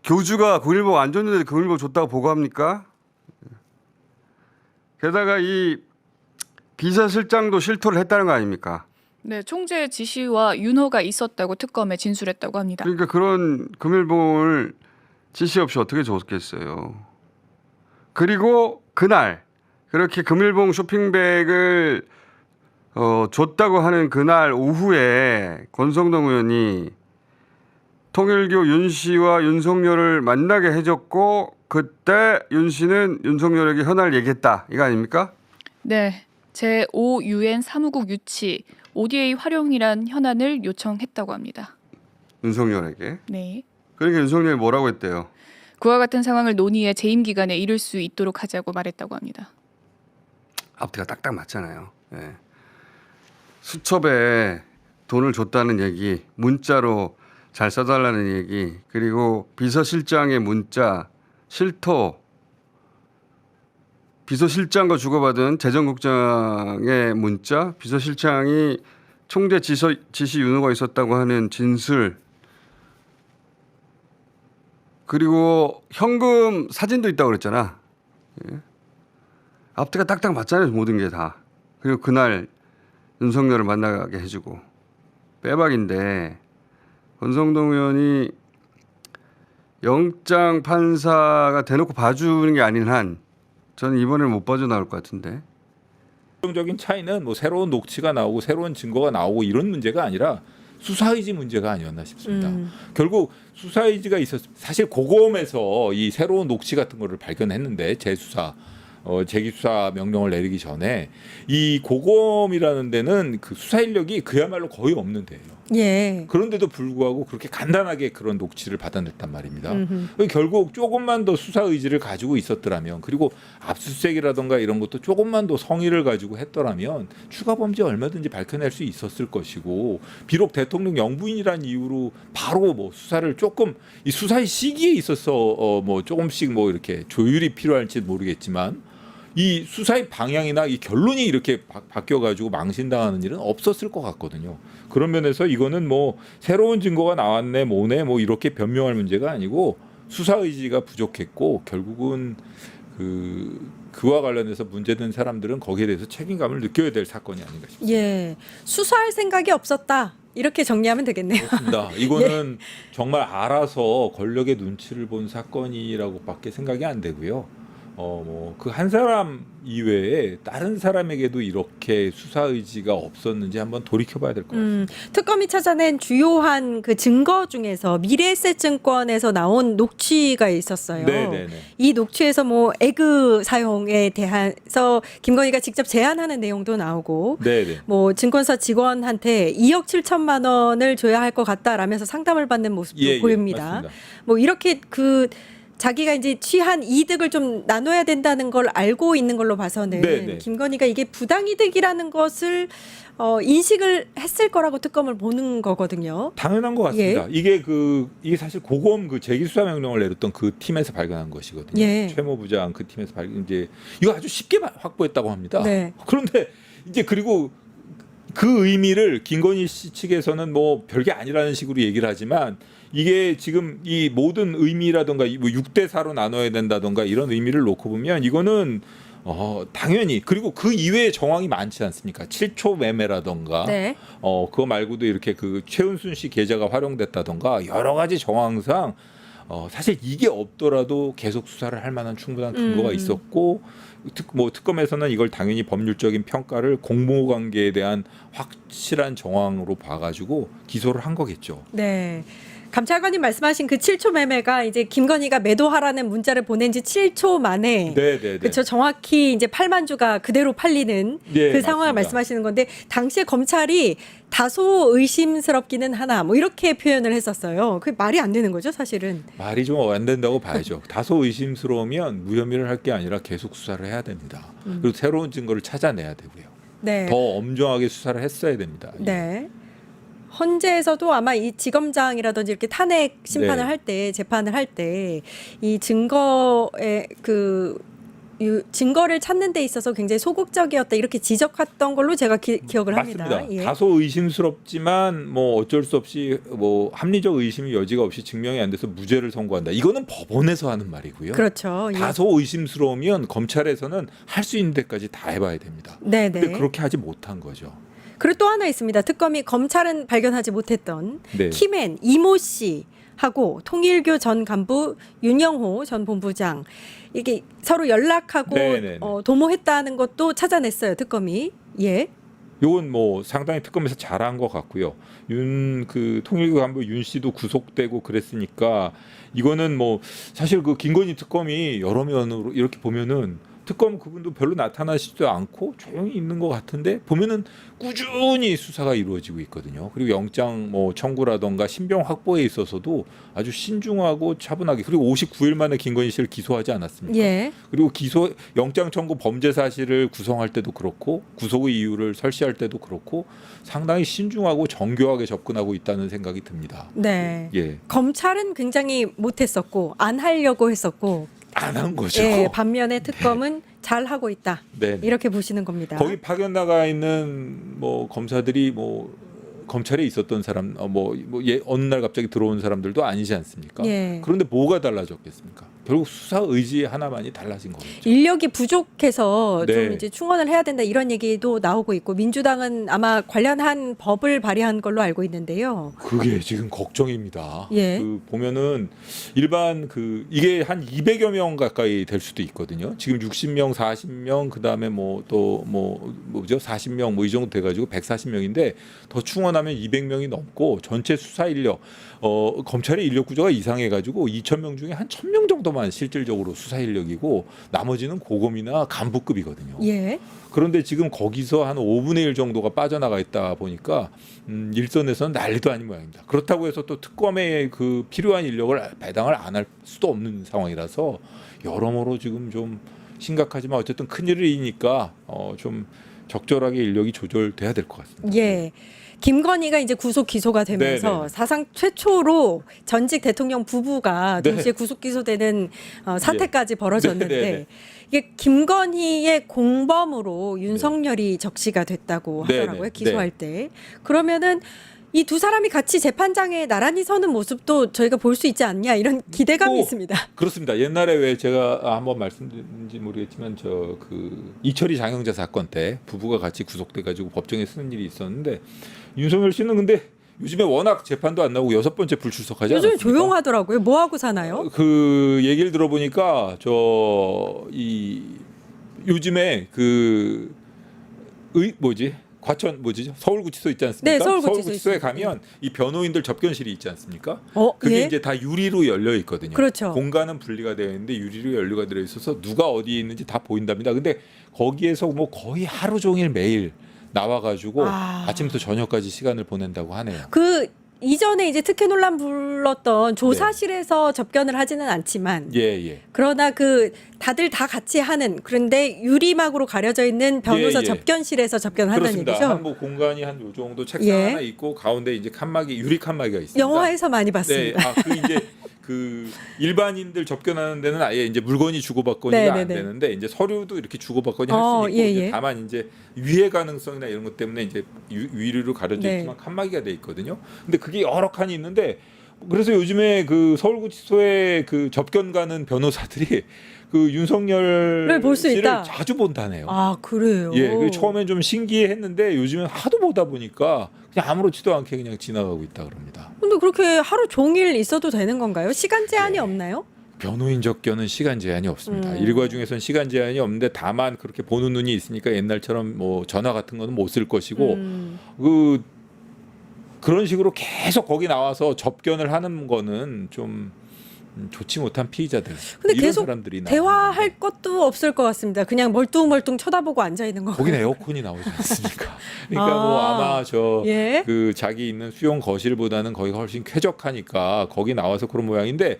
교주가 금일봉 안 줬는데 금일봉 줬다고 보고합니까? 게다가 이 비서실장도 실토를 했다는 거 아닙니까? 네, 총재의 지시와 윤호가 있었다고 특검에 진술했다고 합니다. 그러니까 그런 금일봉을 지시 없이 어떻게 줬겠어요. 그리고 그날 그렇게 금일봉 쇼핑백을 줬다고 하는 그날 오후에 권성동 의원이 통일교 윤 씨와 윤석열을 만나게 해줬고 그때 윤 씨는 윤석열에게 현안을 얘기했다. 이거 아닙니까? 네, 제5UN 사무국 유치, ODA 활용이란 현안을 요청했다고 합니다. 윤석열에게? 네. 그러니까 윤석열이 뭐라고 했대요? 그와 같은 상황을 논의해 재임 기간에 이룰 수 있도록 하자고 말했다고 합니다. 앞뒤가 딱딱 맞잖아요. 예. 수첩에 돈을 줬다는 얘기, 문자로 잘 써달라는 얘기, 그리고 비서실장의 문자, 실토, 비서실장과 주고받은 재정국장의 문자, 비서실장이 총재 지시 윤호가 있었다고 하는 진술, 그리고 현금 사진도 있다고 그랬잖아. 예. 앞뒤가 딱딱 맞잖아요. 모든 게 다. 그리고 그날 윤석열을 만나게 해주고 빼박인데 권성동 의원이 영장 판사가 대놓고 봐주는 게 아닌 한 저는 이번에는 못 빠져나올 것 같은데. 결정적인 차이는 뭐 새로운 녹취가 나오고 새로운 증거가 나오고 이런 문제가 아니라 수사의지 문제가 아니었나 싶습니다. 결국 수사의지가 사실 고검에서 이 새로운 녹취 같은 거를 발견했는데 재기수사 명령을 내리기 전에 이 고검이라는 데는 그 수사 인력이 그야말로 거의 없는 데예요. 예. 그런데도 불구하고 그렇게 간단하게 그런 녹취를 받아냈단 말입니다. 결국 조금만 더 수사 의지를 가지고 있었더라면, 그리고 압수수색이라든가 이런 것도 조금만 더 성의를 가지고 했더라면 추가 범죄 얼마든지 밝혀낼 수 있었을 것이고, 비록 대통령 영부인이라는 이유로 바로 뭐 수사를 조금 이 수사의 시기에 있어서 뭐 조금씩 뭐 이렇게 조율이 필요할지 모르겠지만, 이 수사의 방향이나 이 결론이 이렇게 바뀌어가지고 망신당하는 일은 없었을 것 같거든요. 그런 면에서 이거는 뭐 새로운 증거가 나왔네 뭐네 뭐 이렇게 변명할 문제가 아니고, 수사 의지가 부족했고 결국은 그와 관련해서 문제된 사람들은 거기에 대해서 책임감을 느껴야 될 사건이 아닌가 싶습니다. 예. 수사할 생각이 없었다. 이렇게 정리하면 되겠네요. 그렇습니다. 이거는 정말 알아서 권력의 눈치를 본 사건이라고밖에 생각이 안 되고요. 뭐 그 한 사람 이외에 다른 사람에게도 이렇게 수사 의지가 없었는지 한번 돌이켜봐야 될 것 같습니다. 특검이 찾아낸 주요한 그 증거 중에서 미래에셋증권에서 나온 녹취가 있었어요. 네네네. 이 녹취에서 뭐 에그 사용에 대해서 김건희가 직접 제안하는 내용도 나오고, 네네. 뭐 증권사 직원한테 2억 7천만 원을 줘야 할 것 같다라면서 상담을 받는 모습도 보입니다. 맞습니다. 뭐 이렇게 자기가 이제 취한 이득을 좀 나눠야 된다는 걸 알고 있는 걸로 봐서는 네네. 김건희가 이게 부당이득이라는 것을 인식을 했을 거라고 특검을 보는 거거든요. 당연한 것 같습니다. 이게 사실 고검 재기수사 명령을 내렸던 그 팀에서 발견한 것이거든요. 예. 최모 부장 그 팀에서 이제 이거 아주 쉽게 확보했다고 합니다. 네. 그런데 이제 그리고 그 의미를 김건희 씨 측에서는 뭐 별게 아니라는 식으로 얘기를 하지만, 이게 지금 이 모든 의미라든가 뭐 6대4로 나눠야 된다든가 이런 의미를 놓고 보면 이거는 당연히, 그리고 그 이외의 정황이 많지 않습니까? 7초 매매라든가 네. 그거 말고도 이렇게 최은순 씨 계좌가 활용됐다든가 여러 가지 정황상 사실 이게 없더라도 계속 수사를 할 만한 충분한 근거가 있었고, 특검에서는 이걸 당연히 법률적인 평가를 공모관계에 대한 확실한 정황으로 봐가지고 기소를 한 거겠죠. 네. 감찰관님 말씀하신 그 7초 매매가 이제 김건희가 매도하라는 문자를 보낸 지 7초 만에, 네네네. 그렇죠. 정확히 이제 8만 주가 그대로 팔리는 네, 그 상황을 맞습니다. 말씀하시는 건데, 당시에 검찰이 다소 의심스럽기는 하나 뭐 이렇게 표현을 했었어요. 그게 말이 안 되는 거죠, 사실은. 말이 좀 안 된다고 봐야죠. 다소 의심스러우면 무혐의를 할 게 아니라 계속 수사를 해야 됩니다. 그리고 새로운 증거를 찾아내야 되고요. 네. 더 엄정하게 수사를 했어야 됩니다. 네. 헌재에서도 아마 이 지검장이라든지 이렇게 탄핵 심판을 네. 할 때, 재판을 할 때 이 증거의 증거를 찾는 데 있어서 굉장히 소극적이었다 이렇게 지적했던 걸로 제가 기억을 합니다. 맞습니다. 예. 다소 의심스럽지만 뭐 어쩔 수 없이 뭐 합리적 의심이 여지가 없이 증명이 안 돼서 무죄를 선고한다. 이거는 법원에서 하는 말이고요. 그렇죠. 예. 다소 의심스러우면 검찰에서는 할 수 있는 데까지 다 해봐야 됩니다. 네네. 근데 그렇게 하지 못한 거죠. 그리고 또 하나 있습니다. 특검이 검찰은 발견하지 못했던 네. 키맨 이모 씨하고 통일교 전 간부 윤영호 전 본부장, 이게 서로 연락하고 네네네. 도모했다는 것도 찾아냈어요, 특검이. 예. 요건 뭐 상당히 특검에서 잘한 것 같고요. 통일교 간부 윤 씨도 구속되고 그랬으니까 이거는 뭐 사실 김건희 특검이 여러 면으로 이렇게 보면은 특검 그분도 별로 나타나시지도 않고 조용히 있는 것 같은데 보면은 꾸준히 수사가 이루어지고 있거든요. 그리고 영장 청구라던가 신병 확보에 있어서도 아주 신중하고 차분하게, 그리고 59일 만에 김건희 씨를 기소하지 않았습니까? 예. 그리고 영장 청구 범죄 사실을 구성할 때도 그렇고 구속의 이유를 설시할 때도 그렇고 상당히 신중하고 정교하게 접근하고 있다는 생각이 듭니다. 네. 예. 검찰은 굉장히 못했었고 안 하려고 했었고 안 한 거죠. 예, 반면에 특검은 잘 하고 있다. 네. 이렇게 보시는 겁니다. 거기 파견 나가 있는 검사들이 검찰에 있었던 사람 어느 날 갑자기 들어온 사람들도 아니지 않습니까? 예. 그런데 뭐가 달라졌겠습니까? 결국 수사 의지 하나만이 달라진 거겠죠. 인력이 부족해서 네. 좀 이제 충원을 해야 된다 이런 얘기도 나오고 있고 민주당은 아마 관련한 법을 발의한 걸로 알고 있는데요. 그게 지금 걱정입니다. 예. 그 보면은 일반 그 이게 한 200여 명 가까이 될 수도 있거든요. 지금 60명, 40명, 그다음에 뭐 또 뭐죠? 40명 뭐 이 정도 돼 가지고 140명인데 더 충원하면 200명이 넘고 전체 수사 인력 검찰의 인력 구조가 이상해 가지고 2,000명 중에 한 1,000명 정도만 실질적으로 수사 인력이고 나머지는 고검이나 간부급이거든요. 예. 그런데 지금 거기서 한 5분의 1 정도가 빠져나가 있다 보니까 일선에서는 난리도 아닌 모양입니다. 그렇다고 해서 또 특검에 그 필요한 인력을 배당을 안 할 수도 없는 상황이라서 여러모로 지금 좀 심각하지만 어쨌든 큰일이니까 좀 적절하게 인력이 조절돼야 될 것 같습니다. 예. 김건희가 이제 구속 기소가 되면서 네네. 사상 최초로 전직 대통령 부부가 네. 동시에 구속 기소되는 사태까지 벌어졌는데 네네네. 이게 김건희의 공범으로 윤석열이 적시가 됐다고 네네. 하더라고요. 기소할 네. 때. 그러면은 이 두 사람이 같이 재판장에 나란히 서는 모습도 저희가 볼 수 있지 않냐 이런 기대감이 있습니다. 그렇습니다. 옛날에 왜 제가 한번 말씀드린지 모르겠지만 저 그 이철희 장영자 사건 때 부부가 같이 구속돼 가지고 법정에 서는 일이 있었는데 윤석열 씨는 근데 요즘에 워낙 재판도 안 나오고 6번째 불출석하지 요즘 않았습니까? 조용하더라고요. 뭐 하고 사나요? 그 얘기를 들어보니까 요즘에 서울구치소 있지 않습니까? 네, 서울구치소 서울구치소에 있습니다. 가면 이 변호인들 접견실이 있지 않습니까? 어, 그게 예? 이제 다 유리로 열려 있거든요. 그렇죠. 공간은 분리가 되어 있는데 유리로 연료가 들어 있어서 누가 어디에 있는지 다 보인답니다. 근데 거기에서 뭐 거의 하루 종일 매일 나와가지고 아침부터 저녁까지 시간을 보낸다고 하네요. 그 이전에 이제 특혜 논란 불렀던 조사실에서 접견을 하지는 않지만 예. 그러나 그 다들 다 같이 하는 그런데 유리막으로 가려져 있는 변호사 예. 접견실에서 접견하는 그렇습니다. 얘기죠. 한 뭐 공간이 한 요 정도 책상 예. 하나 있고 가운데 이제 칸막이 유리 칸막이가 있습니다. 영화에서 많이 봤습니다. 네, 그 이제 그 일반인들 접견하는 데는 아예 이제 물건이 주고받거니가 안 네네네. 되는데 이제 서류도 이렇게 주고받거니 할 수 있고 예, 이제 예. 다만 이제 위해 가능성이나 이런 것 때문에 이제 위리로 가려져 네. 있지만 칸막이가 돼 있거든요. 근데 그게 여러 칸이 있는데 그래서 요즘에 그 서울구치소에 그 접견 가는 변호사들이 그 윤석열을 볼 수 있다. 자주 본다네요. 아 그래요. 예, 그 처음엔 좀 신기했는데 요즘엔 하도 보다 보니까 그냥 아무렇지도 않게 그냥 지나가고 있다 그럽니다. 근데 그렇게 하루 종일 있어도 되는 건가요? 시간 제한이 없나요? 변호인 접견은 시간 제한이 없습니다. 일과 중에서는 시간 제한이 없는데 다만 그렇게 보는 눈이 있으니까 옛날처럼 뭐 전화 같은 거는 못 쓸 것이고 그런 식으로 계속 거기 나와서 접견을 하는 거는 좀 좋지 못한 피의자들. 근데 이런 계속 사람들이 대화할 것도 없을 것 같습니다. 그냥 멀뚱멀뚱 쳐다보고 앉아 있는 거. 거긴 에어컨이 나오지 않습니까? 그러니까 뭐 아마 예? 그 자기 있는 수용 거실보다는 거기가 훨씬 쾌적하니까 거기 나와서 그런 모양인데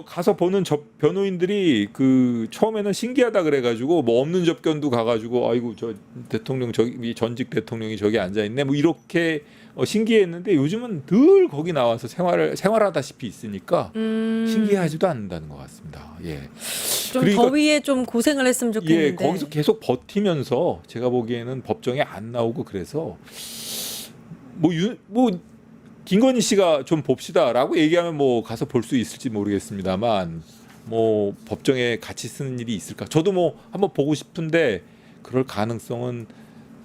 가서 보는 변호인들이 그 처음에는 신기하다 그래가지고 뭐 없는 접견도 가가지고 아이고 저 대통령 저기 전직 대통령이 저기 앉아 있네 뭐 이렇게 신기했는데 요즘은 늘 거기 나와서 생활하다시피 있으니까 신기하지도 않는다는 것 같습니다. 예. 좀 그러니까 더위에 좀 고생을 했으면 좋겠는데. 예, 거기서 계속 버티면서 제가 보기에는 법정에 안 나오고 그래서 뭐 김건희 씨가 좀 봅시다라고 얘기하면 뭐 가서 볼 수 있을지 모르겠습니다만 뭐 법정에 같이 쓰는 일이 있을까? 저도 뭐 한번 보고 싶은데 그럴 가능성은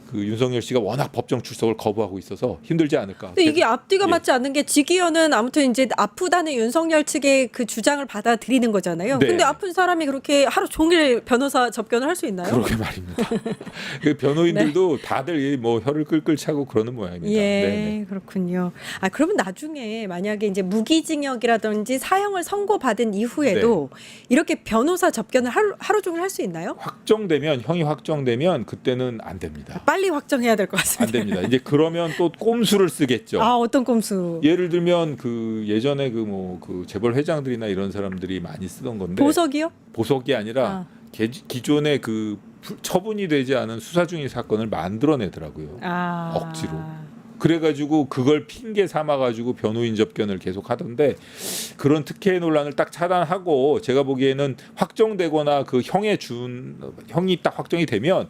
그 윤석열 씨가 워낙 법정 출석을 거부하고 있어서 힘들지 않을까. 근데 이게 앞뒤가 예. 맞지 않는 게 직위원은 아무튼 이제 아프다는 윤석열 측의 그 주장을 받아들이는 거잖아요. 네. 근데 아픈 사람이 그렇게 하루 종일 변호사 접견을 할 수 있나요? 그러게 말입니다. 그 변호인들도 다들 뭐 혀를 끌끌 차고 그러는 모양입니다. 예, 네네. 그렇군요. 그러면 나중에 만약에 이제 무기징역이라든지 사형을 선고받은 이후에도 이렇게 변호사 접견을 하루 종일 할 수 있나요? 형이 확정되면 그때는 안 됩니다. 빨리 확정해야 될 것 같습니다. 안 됩니다. 이제 그러면 또 꼼수를 쓰겠죠. 어떤 꼼수? 예를 들면 그 예전에 그 재벌 회장들이나 이런 사람들이 많이 쓰던 건데 보석이요? 보석이 아니라 기존에 그 처분이 되지 않은 수사 중인 사건을 만들어내더라고요. 억지로. 그래가지고 그걸 핑계 삼아가지고 변호인 접견을 계속 하던데 그런 특혜 논란을 딱 차단하고 제가 보기에는 확정되거나 그 형이 딱 확정이 되면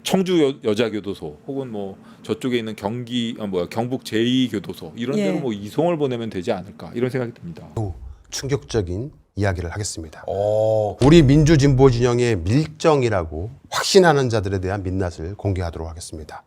청주 여자교도소 혹은 뭐 저쪽에 있는 경북 제2교도소 이런 데로 뭐 이송을 보내면 되지 않을까 이런 생각이 듭니다. 충격적인 이야기를 하겠습니다. 우리 민주진보 진영의 밀정이라고 확신하는 자들에 대한 민낯을 공개하도록 하겠습니다.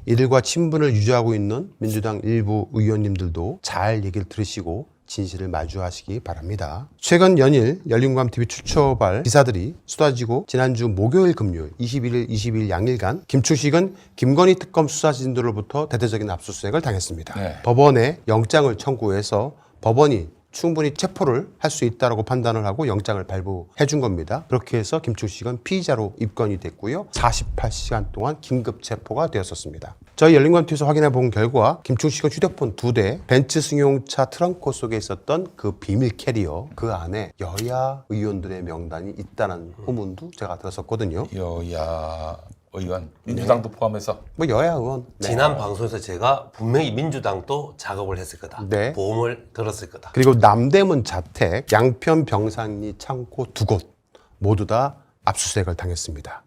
이들과 친분을 유지하고 있는 민주당 일부 의원님들도 잘 얘기를 들으시고 진실을 마주하시기 바랍니다. 최근 연일 열린우감TV 추처발 기사들이 쏟아지고 지난주 목요일 금요일 21일 22일 양일간 김충식은 김건희 특검 수사 진도로부터 대대적인 압수수색을 당했습니다. 법원에 영장을 청구해서 법원이 충분히 체포를 할 수 있다고 판단을 하고 영장을 발부해 준 겁니다. 그렇게 해서 김충식은 피의자로 입건이 됐고요. 48시간 동안 긴급 체포가 되었었습니다. 저희 열린우감TV에서 확인해 본 결과 김충식은 휴대폰 2대, 벤츠 승용차 트렁크 속에 있었던 그 비밀 캐리어 그 안에 여야 의원들의 명단이 있다는 후문도 제가 들었었거든요. 여야 의원, 민주당도 포함해서 뭐 여야 의원. 지난 방송에서 제가 분명히 민주당도 작업을 했을 거다. 보험을 들었을 거다. 그리고 남대문 자택, 양평 병산리 창고 2곳 모두 다 압수수색을 당했습니다.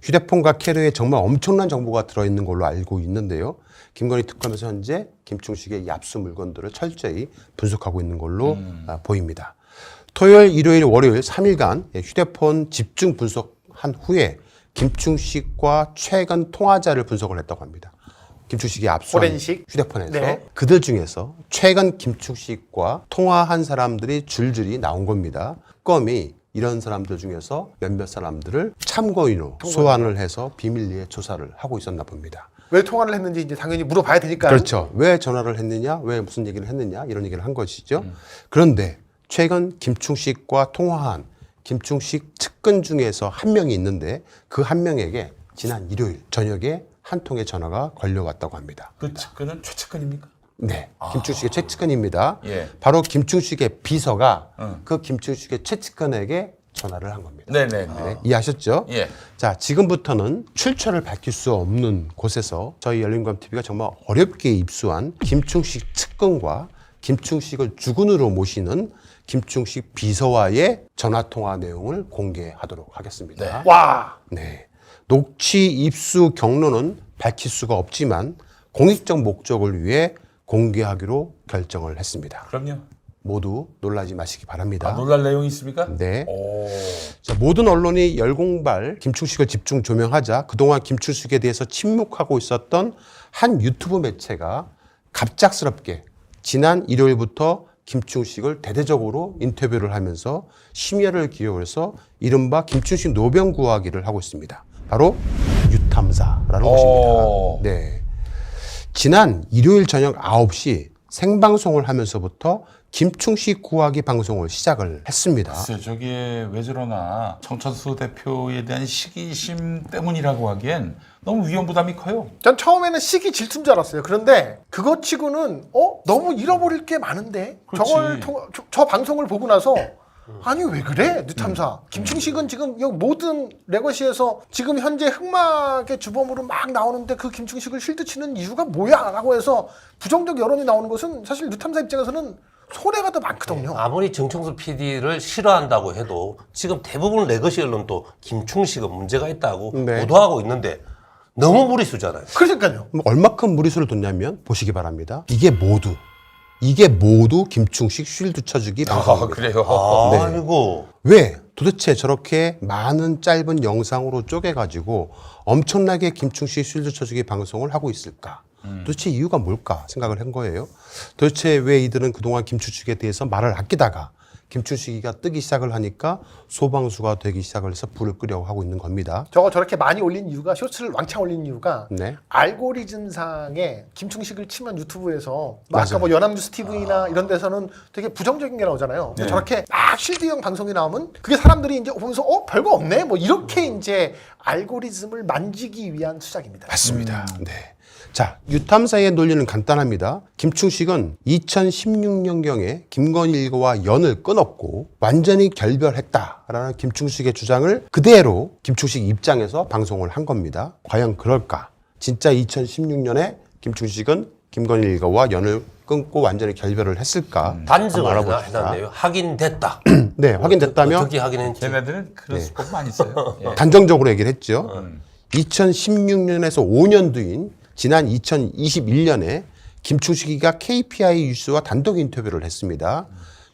휴대폰과 캐리어에 정말 엄청난 정보가 들어있는 걸로 알고 있는데요. 김건희 특검에서 현재 김충식의 압수 물건들을 철저히 분석하고 있는 걸로 보입니다. 토요일, 일요일, 월요일 3일간 휴대폰 집중 분석한 후에 김충식과 최근 통화자를 분석을 했다고 합니다. 김충식이 압수한 포렌식? 휴대폰에서 그들 중에서 최근 김충식과 통화한 사람들이 줄줄이 나온 겁니다. 특검이 이런 사람들 중에서 몇몇 사람들을 참고인으로 소환을 해서 비밀리에 조사를 하고 있었나 봅니다. 왜 통화를 했는지 이제 당연히 물어봐야 되니까요. 그렇죠. 왜 전화를 했느냐, 왜 무슨 얘기를 했느냐 이런 얘기를 한 것이죠. 그런데 최근 김충식과 통화한 김충식 측근 중에서 한 명이 있는데 그 한 명에게 지난 일요일 저녁에 한 통의 전화가 걸려왔다고 합니다. 그 측근은 최측근입니까? 네, 김충식의 최측근입니다. 예. 바로 김충식의 비서가 그 김충식의 최측근에게 전화를 한 겁니다. 네네. 이해하셨죠? 예. 자, 지금부터는 출처를 밝힐 수 없는 곳에서 저희 열린우감TV가 정말 어렵게 입수한 김충식 측근과 김충식을 주군으로 모시는 김충식 비서와의 전화통화 내용을 공개하도록 하겠습니다. 와. 네. 녹취 입수 경로는 밝힐 수가 없지만 공익적 목적을 위해 공개하기로 결정을 했습니다. 그럼요. 모두 놀라지 마시기 바랍니다. 놀랄 내용이 있습니까? 네. 자, 모든 언론이 열공발 김충식을 집중 조명하자 그동안 김충식에 대해서 침묵하고 있었던 한 유튜브 매체가 갑작스럽게 지난 일요일부터 김충식을 대대적으로 인터뷰를 하면서 심혈을 기울여서 이른바 김충식 노병 구하기를 하고 있습니다. 바로 유탐사라는 것입니다. 네. 지난 일요일 저녁 9시 생방송을 하면서부터 김충식 구하기 방송을 시작을 했습니다. 글쎄, 저게 왜 저러나 정천수 대표에 대한 시기심 때문이라고 하기엔 너무 위험 부담이 커요. 전 처음에는 시기 질투인 줄 알았어요. 그런데 그것 치고는 너무 잃어버릴 게 많은데 저 방송을 보고 나서 아니 왜 그래 뉴탐사 김충식은 지금 이 모든 레거시에서 지금 현재 흑막의 주범으로 막 나오는데 그 김충식을 실드치는 이유가 뭐야 라고 해서 부정적 여론이 나오는 것은 사실 뉴탐사 입장에서는 손해가 더 많거든요. 아무리 정청수 PD를 싫어한다고 해도 지금 대부분 레거시 언론도 김충식은 문제가 있다고 보도하고 있는데 너무 무리수잖아요. 그러니까요. 얼마큼 무리수를 뒀냐면 보시기 바랍니다. 이게 모두 김충식 쉴드 쳐주기 방송입니다. 그래요? 아이고. 왜 도대체 저렇게 많은 짧은 영상으로 쪼개가지고 엄청나게 김충식 쉴드 쳐주기 방송을 하고 있을까? 도대체 이유가 뭘까 생각을 한 거예요. 도대체 왜 이들은 그동안 김충식에 대해서 말을 아끼다가 김충식이가 뜨기 시작을 하니까 소방수가 되기 시작을 해서 불을 끄려고 하고 있는 겁니다. 저렇게 많이 올린 이유가 쇼츠를 왕창 올린 이유가 알고리즘상에 김충식을 치면 유튜브에서 아까 뭐 연합뉴스 TV나 이런 데서는 되게 부정적인 게 나오잖아요. 근데 저렇게 막 실드형 방송이 나오면 그게 사람들이 이제 보면서 별거 없네 뭐 이렇게 이제 알고리즘을 만지기 위한 수작입니다. 맞습니다. 네. 자, 유탐사의 논리는 간단합니다. 김충식은 2016년경에 김건희 일가와 연을 끊었고 완전히 결별했다라는 김충식의 주장을 그대로 김충식 입장에서 방송을 한 겁니다. 과연 그럴까? 진짜 2016년에 김충식은 김건희 일가와 연을 끊고 완전히 결별을 했을까? 단정을 해놨네요. 확인됐다. 네, 확인됐다면 어떻게 확인했지? 걔네들은 그런 수법 많이 써요. 단정적으로 얘기를 했죠. 2016년에서 5년 뒤인 지난 2021년에 김충식이가 KPI 뉴스와 단독 인터뷰를 했습니다.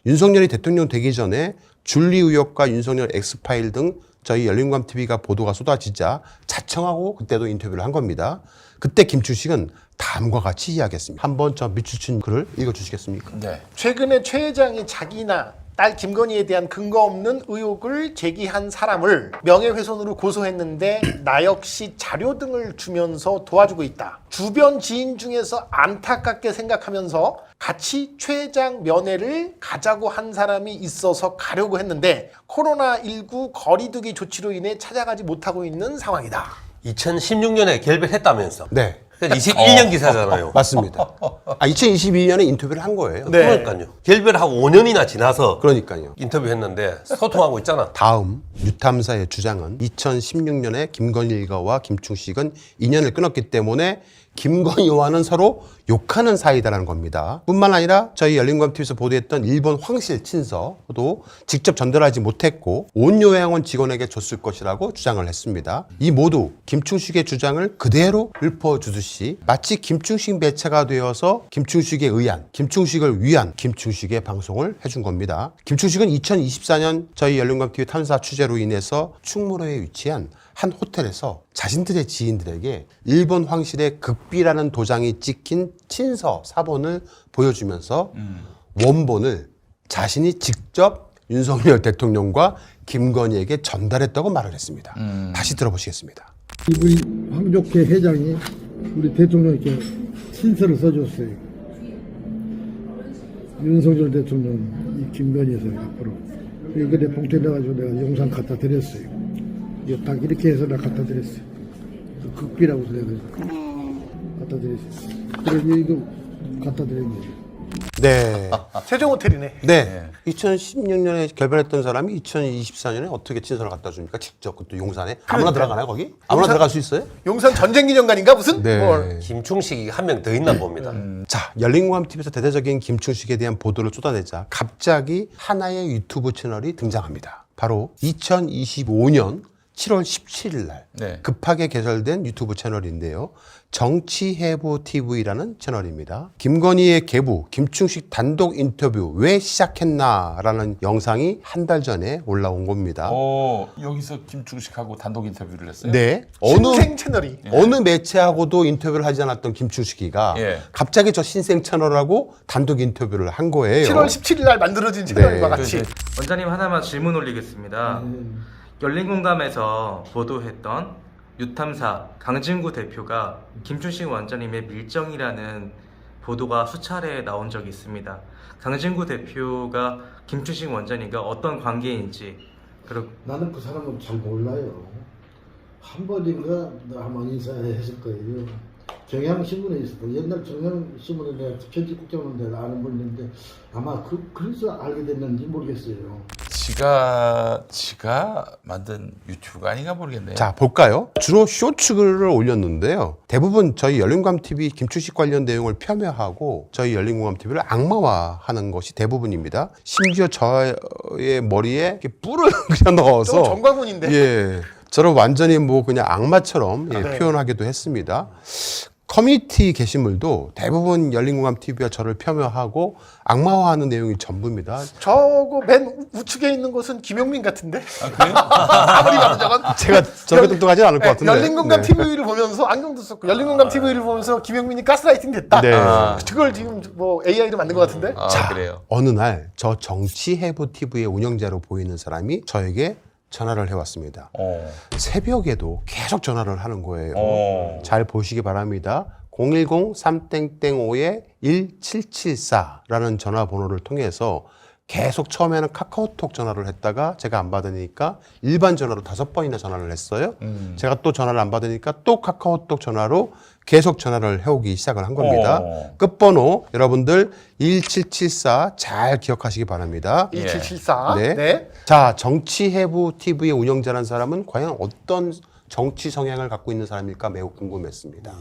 윤석열이 대통령 되기 전에 줄리 의혹과 윤석열 엑스파일 등 저희 열린공감TV가 보도가 쏟아지자 자청하고 그때도 인터뷰를 한 겁니다. 그때 김충식은 다음과 같이 이야기했습니다. 한번 저 밑줄 글을 읽어주시겠습니까? 네. 최근에 최 회장이 자기나 딸 김건희에 대한 근거 없는 의혹을 제기한 사람을 명예훼손으로 고소했는데 나 역시 자료 등을 주면서 도와주고 있다. 주변 지인 중에서 안타깝게 생각하면서 같이 최 회장 면회를 가자고 한 사람이 있어서 가려고 했는데 코로나19 거리두기 조치로 인해 찾아가지 못하고 있는 상황이다. 2016년에 결별했다면서. 네. 21년 기사잖아요. 맞습니다. 2022년에 인터뷰를 한 거예요. 네. 그러니까요. 결별하고 5년이나 지나서 그러니까요. 인터뷰했는데 소통하고 있잖아. 다음 뉴탐사의 주장은 2016년에 김건희 일가와 김충식은 인연을 끊었기 때문에 김건희와는 서로 욕하는 사이다라는 겁니다. 뿐만 아니라 저희 열린공감TV에서 보도했던 일본 황실 친서도 직접 전달하지 못했고 온 요양원 직원에게 줬을 것이라고 주장을 했습니다. 이 모두 김충식의 주장을 그대로 읊어주듯이 마치 김충식 매체가 되어서 김충식에 의한, 김충식을 위한 김충식의 방송을 해준 겁니다. 김충식은 2024년 저희 열린공감TV 탐사 취재로 인해서 충무로에 위치한 한 호텔에서 자신들의 지인들에게 일본 황실의 극비라는 도장이 찍힌 친서 사본을 보여주면서 원본을 자신이 직접 윤석열 대통령과 김건희에게 전달했다고 말을 했습니다. 다시 들어보시겠습니다. 이분이 황족회 회장이 우리 대통령께 친서를 써줬어요. 윤석열 대통령 이 김건희에서 앞으로 그때 봉투에 넣어가지고 내가 영상 갖다 드렸어요. 딱 이렇게 해서 내가 갖다 드렸어요. 극비라고 해서 내가 갖다 드렸어요. 그래서 이거 갖다 드린 거죠. 네. 세종 호텔이네. 네. 2016년에 결별했던 사람이 2024년에 어떻게 친서를 갖다 줍니까? 직접 그것도 용산에 아무나 들어가나요 거기? 아무나 들어갈 수 있어요? 용산 전쟁기념관인가 무슨? 네. 김충식이 한 명 더 있나 봅니다. 자, 열린공감TV에서 대대적인 김충식에 대한 보도를 쏟아내자 갑자기 하나의 유튜브 채널이 등장합니다. 바로 2025년 7월 17일 날 급하게 개설된 유튜브 채널인데요. 정치해부TV라는 채널입니다. 김건희의 계부, 김충식 단독 인터뷰 왜 시작했나라는 영상이 한 달 전에 올라온 겁니다. 여기서 김충식하고 단독 인터뷰를 했어요? 네. 신생 채널이. 어느 매체하고도 인터뷰를 하지 않았던 김충식이가 갑자기 저 신생 채널하고 단독 인터뷰를 한 거예요. 7월 17일 날 만들어진 채널과 같이. 원장님 하나만 질문 올리겠습니다. 열린공감에서 보도했던 뉴탐사 강진구 대표가 김충식 원장님의 밀정이라는 보도가 수차례 나온 적이 있습니다. 강진구 대표가 김충식 원장님과 어떤 관계인지 그리고 나는 그 사람은 잘 몰라요. 한 번인가 한번 인사했을 거예요. 경향신문에 있었고 옛날 경향신문에 내가 편집국장으로 내가 아는 분인데 아마 그래서 알게 됐는지 모르겠어요. 지가 만든 유튜브가 아닌가 모르겠네요. 자, 볼까요? 주로 쇼츠글을 올렸는데요. 대부분 저희 열린공감TV 김충식 관련 내용을 폄훼하고 저희 열린공감TV를 악마화하는 것이 대부분입니다. 심지어 저의 머리에 이렇게 뿔을 그냥 넣어서 정광훈인데. 예, 저를 완전히 뭐 그냥 악마처럼 표현하기도 했습니다. 커뮤니티 게시물도 대부분 열린공감TV와 저를 폄훼하고 악마화하는 내용이 전부입니다. 저거 맨 우측에 있는 것은 김용민 같은데? 아무리 봐도 저건 제가 저렇게 똑똑하지 않을 것 같은데. 열린공감TV를 보면서 안경도 썼고 열린공감TV를 보면서 김용민이 가스라이팅 됐다. 네. 그걸 지금 뭐 AI로 만든 것 같은데? 자, 어느 날 저 정치해부TV의 운영자로 보이는 사람이 저에게 전화를 해왔습니다. 새벽에도 계속 전화를 하는 거예요. 잘 보시기 바랍니다. 010-3땡땡5-1774라는 전화번호를 통해서 계속 처음에는 카카오톡 전화를 했다가 제가 안 받으니까 일반 전화로 5번이나 전화를 했어요. 제가 또 전화를 안 받으니까 또 카카오톡 전화로 계속 전화를 해오기 시작을 한 겁니다. 끝번호 여러분들 1774 잘 기억하시기 바랍니다. 1774. 네. 네. 자, 정치해부TV의 운영자라는 사람은 과연 어떤 정치 성향을 갖고 있는 사람일까 매우 궁금했습니다.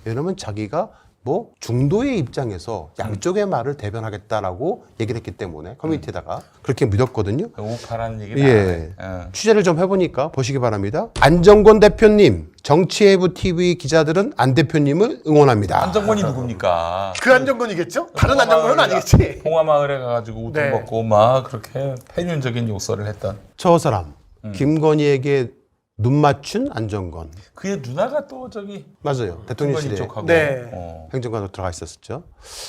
왜냐면 자기가 뭐 중도의 입장에서 양쪽의 말을 대변하겠다라고 얘기를 했기 때문에 커뮤니티에다가 그렇게 믿었거든요. 우파라는 얘기를 예. 취재를 좀 해보니까 보시기 바랍니다. 안정권 대표님, 정치외부 TV 기자들은 안 대표님을 응원합니다. 안정권이 누굽니까? 그 안정권이겠죠? 다른 안정권은 아니겠지. 홍화마을에 가가지고 우동 네. 먹고 막 그렇게 패륜적인 욕설을 했던. 저 사람 김건희에게 눈 맞춘 안정권. 그의 누나가 또 저기 맞아요. 대통령실에 쪽하고. 네. 행정관으로 들어가 있었죠.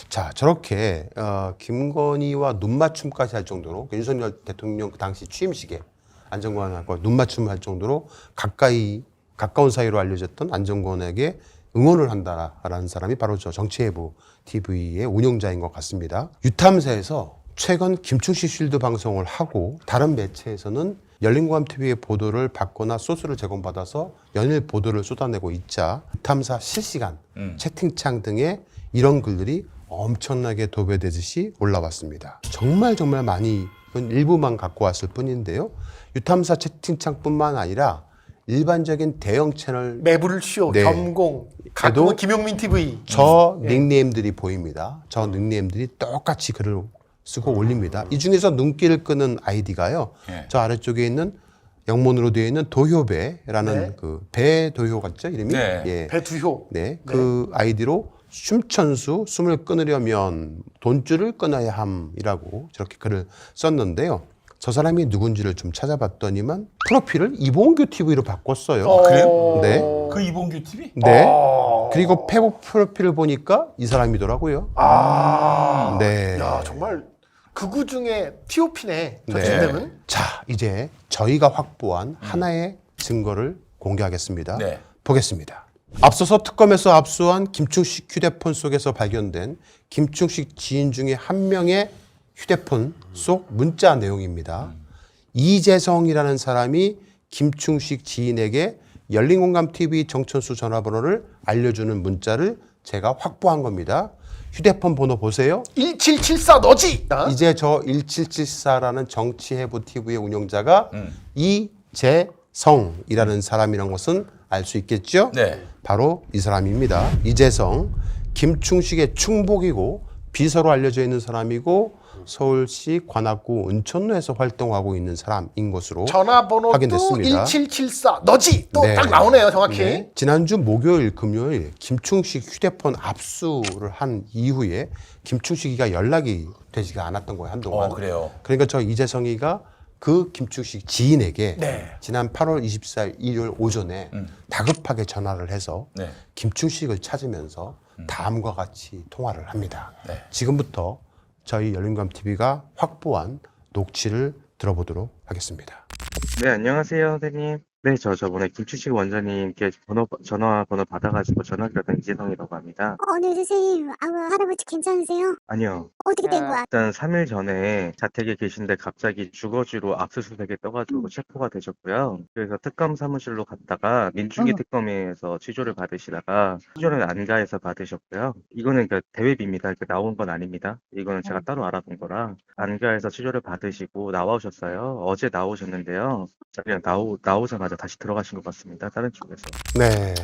자, 저렇게 김건희와 눈 맞춤까지 할 정도로 윤석열 대통령 그 당시 취임식에 안정권하고 눈 맞춤을 할 정도로 가까운 사이로 알려졌던 안정권에게 응원을 한다라는 사람이 바로 저 정치외부 TV의 운영자인 것 같습니다. 유탐사에서 최근 김충식 쉴드 방송을 하고 다른 매체에서는 열린공감 TV의 보도를 받거나 소스를 제공받아서 연일 보도를 쏟아내고 있자 유탐사 실시간 채팅창 등에 이런 글들이 엄청나게 도배되듯이 올라왔습니다. 정말 많이, 이건 일부만 갖고 왔을 뿐인데요. 유탐사 채팅창뿐만 아니라 일반적인 대형 채널 매부를 쉬어 네. 겸공 가끔은 김용민 TV 저 닉네임들이 보입니다. 저 닉네임들이 똑같이 글을 쓰고 올립니다. 이 중에서 눈길을 끄는 아이디가요. 저 아래쪽에 있는 영문으로 되어 있는 도효배라는 그 배도효 같죠 이름이? 예. 배두효. 네, 그 아이디로 춤천수 숨을 끊으려면 돈줄을 끊어야 함이라고 저렇게 글을 썼는데요. 저 사람이 누군지를 좀 찾아봤더니만 프로필을 이봉규 TV로 바꿨어요. 그래요? 네. 그 이봉규 TV? 네. 그리고 페북 프로필을 보니까 이 사람이더라고요. 네. 야, 정말 극우 중에 TOP네. 저 네. 닉네임은. 자, 이제 저희가 확보한 하나의 증거를 공개하겠습니다. 네. 보겠습니다. 앞서서 특검에서 압수한 김충식 휴대폰 속에서 발견된 김충식 지인 중에 한 명의 휴대폰 속 문자 내용입니다. 이재성이라는 사람이 김충식 지인에게 열린공감TV 정천수 전화번호를 알려주는 문자를 제가 확보한 겁니다. 휴대폰 번호 보세요. 1774 너지. 이제 저 1774라는 정치해부 TV의 운영자가 이재성이라는 사람이라는 것은 알 수 있겠죠? 네. 바로 이 사람입니다. 이재성, 김충식의 충복이고 비서로 알려져 있는 사람이고 서울시 관악구 은천로에서 활동하고 있는 사람인 것으로 전화번호도 확인됐습니다. 1774 너지. 또 네. 딱 나오네요, 정확히. 네. 지난주 목요일, 금요일 김충식 휴대폰 압수를 한 이후에 김충식이가 연락이 되지가 않았던 거예요, 한동안. 그래요. 그러니까 저 이재성이가 그 김충식 지인에게 네. 지난 8월 24일 일요일 오전에 다급하게 전화를 해서 네. 김충식을 찾으면서 다음과 같이 통화를 합니다. 네. 지금부터 저희 열린공감TV가 확보한 녹취를 들어보도록 하겠습니다. 네, 안녕하세요, 선생님. 네, 저번에 김충식 원장님께 전화번호 받아가지고 전화드렸던 이재성이라고 합니다. 네, 선생님. 할아버지 괜찮으세요? 아니요. 어떻게 된 거야? 일단 3일 전에 자택에 계신데 갑자기 주거지로 압수수색에 떠가지고 체포가 되셨고요. 그래서 특검 사무실로 갔다가 민중기 특검에서 취조를 받으시다가 취조는 안가에서 받으셨고요. 이거는 그러니까 대외비입니다. 이렇게 나온 건 아닙니다. 이거는 제가 따로 알아본 거라 안가에서 취조를 받으시고 나오셨어요. 어제 나오셨는데요. 그냥 나오자마자 다시 들어가신 것 같습니다. 다른 쪽에서. 네.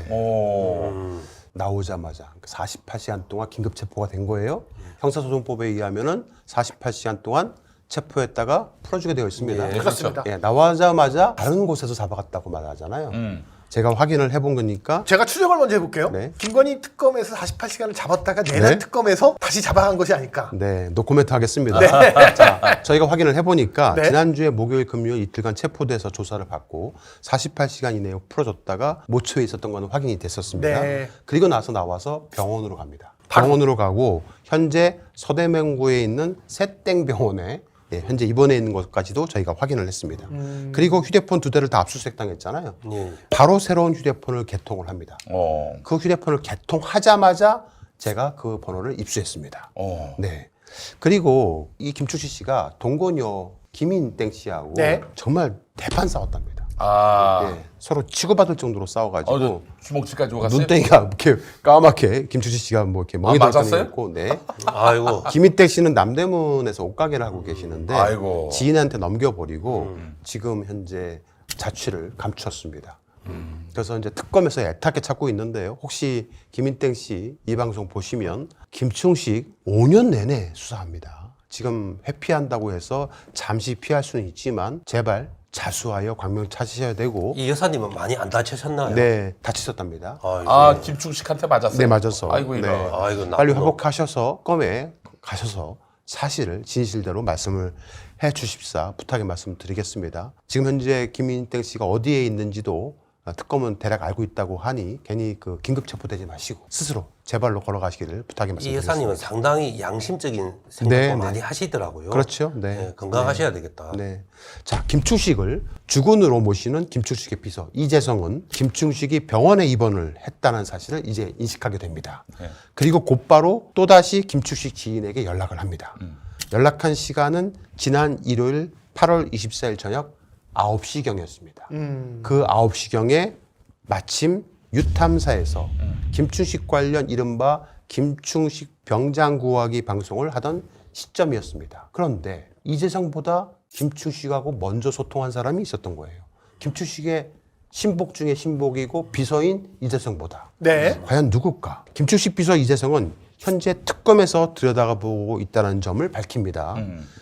나오자마자 48시간 동안 긴급 체포가 된 거예요. 형사소송법에 의하면은 48시간 동안 체포했다가 풀어주게 되어 있습니다. 네, 그렇습니다. 예, 나오자마자 다른 곳에서 잡아갔다고 말하잖아요. 제가 확인을 해본 거니까. 제가 추적을 먼저 해볼게요. 네. 김건희 특검에서 48시간을 잡았다가 내란 네. 특검에서 다시 잡아간 것이 아닐까. 네, 노코멘트 하겠습니다. 네. 자, 저희가 확인을 해보니까 네. 지난주에 목요일, 금요일 이틀간 체포돼서 조사를 받고 48시간 이내에 풀어줬다가 모처에 있었던 거는 확인이 됐었습니다. 네. 그리고 나와서 병원으로 갑니다. 병원으로 가고 현재 서대문구에 있는 새땡병원에 현재 입원해 있는 것까지도 저희가 확인을 했습니다. 그리고 휴대폰 2대를 다 압수수색당했잖아요. 바로 새로운 휴대폰을 개통을 합니다. 그 휴대폰을 개통하자마자 제가 그 번호를 입수했습니다. 네. 그리고 이 김충식 씨가 동거녀 김인땡 씨하고 네. 정말 대판 싸웠답니다. 아. 서로 치고받을 정도로 싸워가지고 주먹질까지 갔어요? 눈덩이가 이렇게 까맣게 김충식 씨가 뭐 이렇게 멍이 맞았어요? 있고, 네. 아이고. 김인택 씨는 남대문에서 옷가게를 하고 계시는데 아이고. 지인한테 넘겨버리고 지금 현재 자취를 감추었습니다. 그래서 이제 특검에서 애타게 찾고 있는데요. 혹시 김인택 씨 이 방송 보시면 김충식 5년 내내 수사합니다. 지금 회피한다고 해서 잠시 피할 수는 있지만 제발 자수하여 광명 찾으셔야 되고. 이 여사님은 많이 안 다치셨나요? 네, 다치셨답니다. 김충식한테 맞았어요. 네, 맞았어. 아이고 이거. 네. 아이고, 빨리 회복하셔서 검에 가셔서 사실을 진실대로 말씀을 해 주십사 부탁의 말씀 드리겠습니다. 지금 현재 김인땡 씨가 어디에 있는지도 특검은 대략 알고 있다고 하니 괜히 그 긴급 체포되지 마시고 스스로 제 발로 걸어가시기를 부탁의 말씀 이 드리겠습니다. 여사님은 상당히 양심적인 생각을 네, 많이 네. 하시더라고요. 그렇죠. 네. 네, 건강하셔야 되겠다. 네. 자, 김충식을 주군으로 모시는 김충식의 비서 이재성은 김충식이 병원에 입원을 했다는 사실을 이제 인식하게 됩니다. 네. 그리고 곧바로 또다시 김충식 지인에게 연락을 합니다. 연락한 시간은 지난 일요일 8월 24일 저녁 9시경이었습니다. 그 9시경에 마침 유탐사에서 김충식 관련 이른바 김충식 병장 구하기 방송을 하던 시점이었습니다. 그런데 이재성보다 김충식하고 먼저 소통한 사람이 있었던 거예요. 김충식의 신복 중에 신복이고 비서인 이재성보다. 네. 과연 누굴까? 김충식 비서 이재성은 현재 특검에서 들여다보고 있다는 점을 밝힙니다.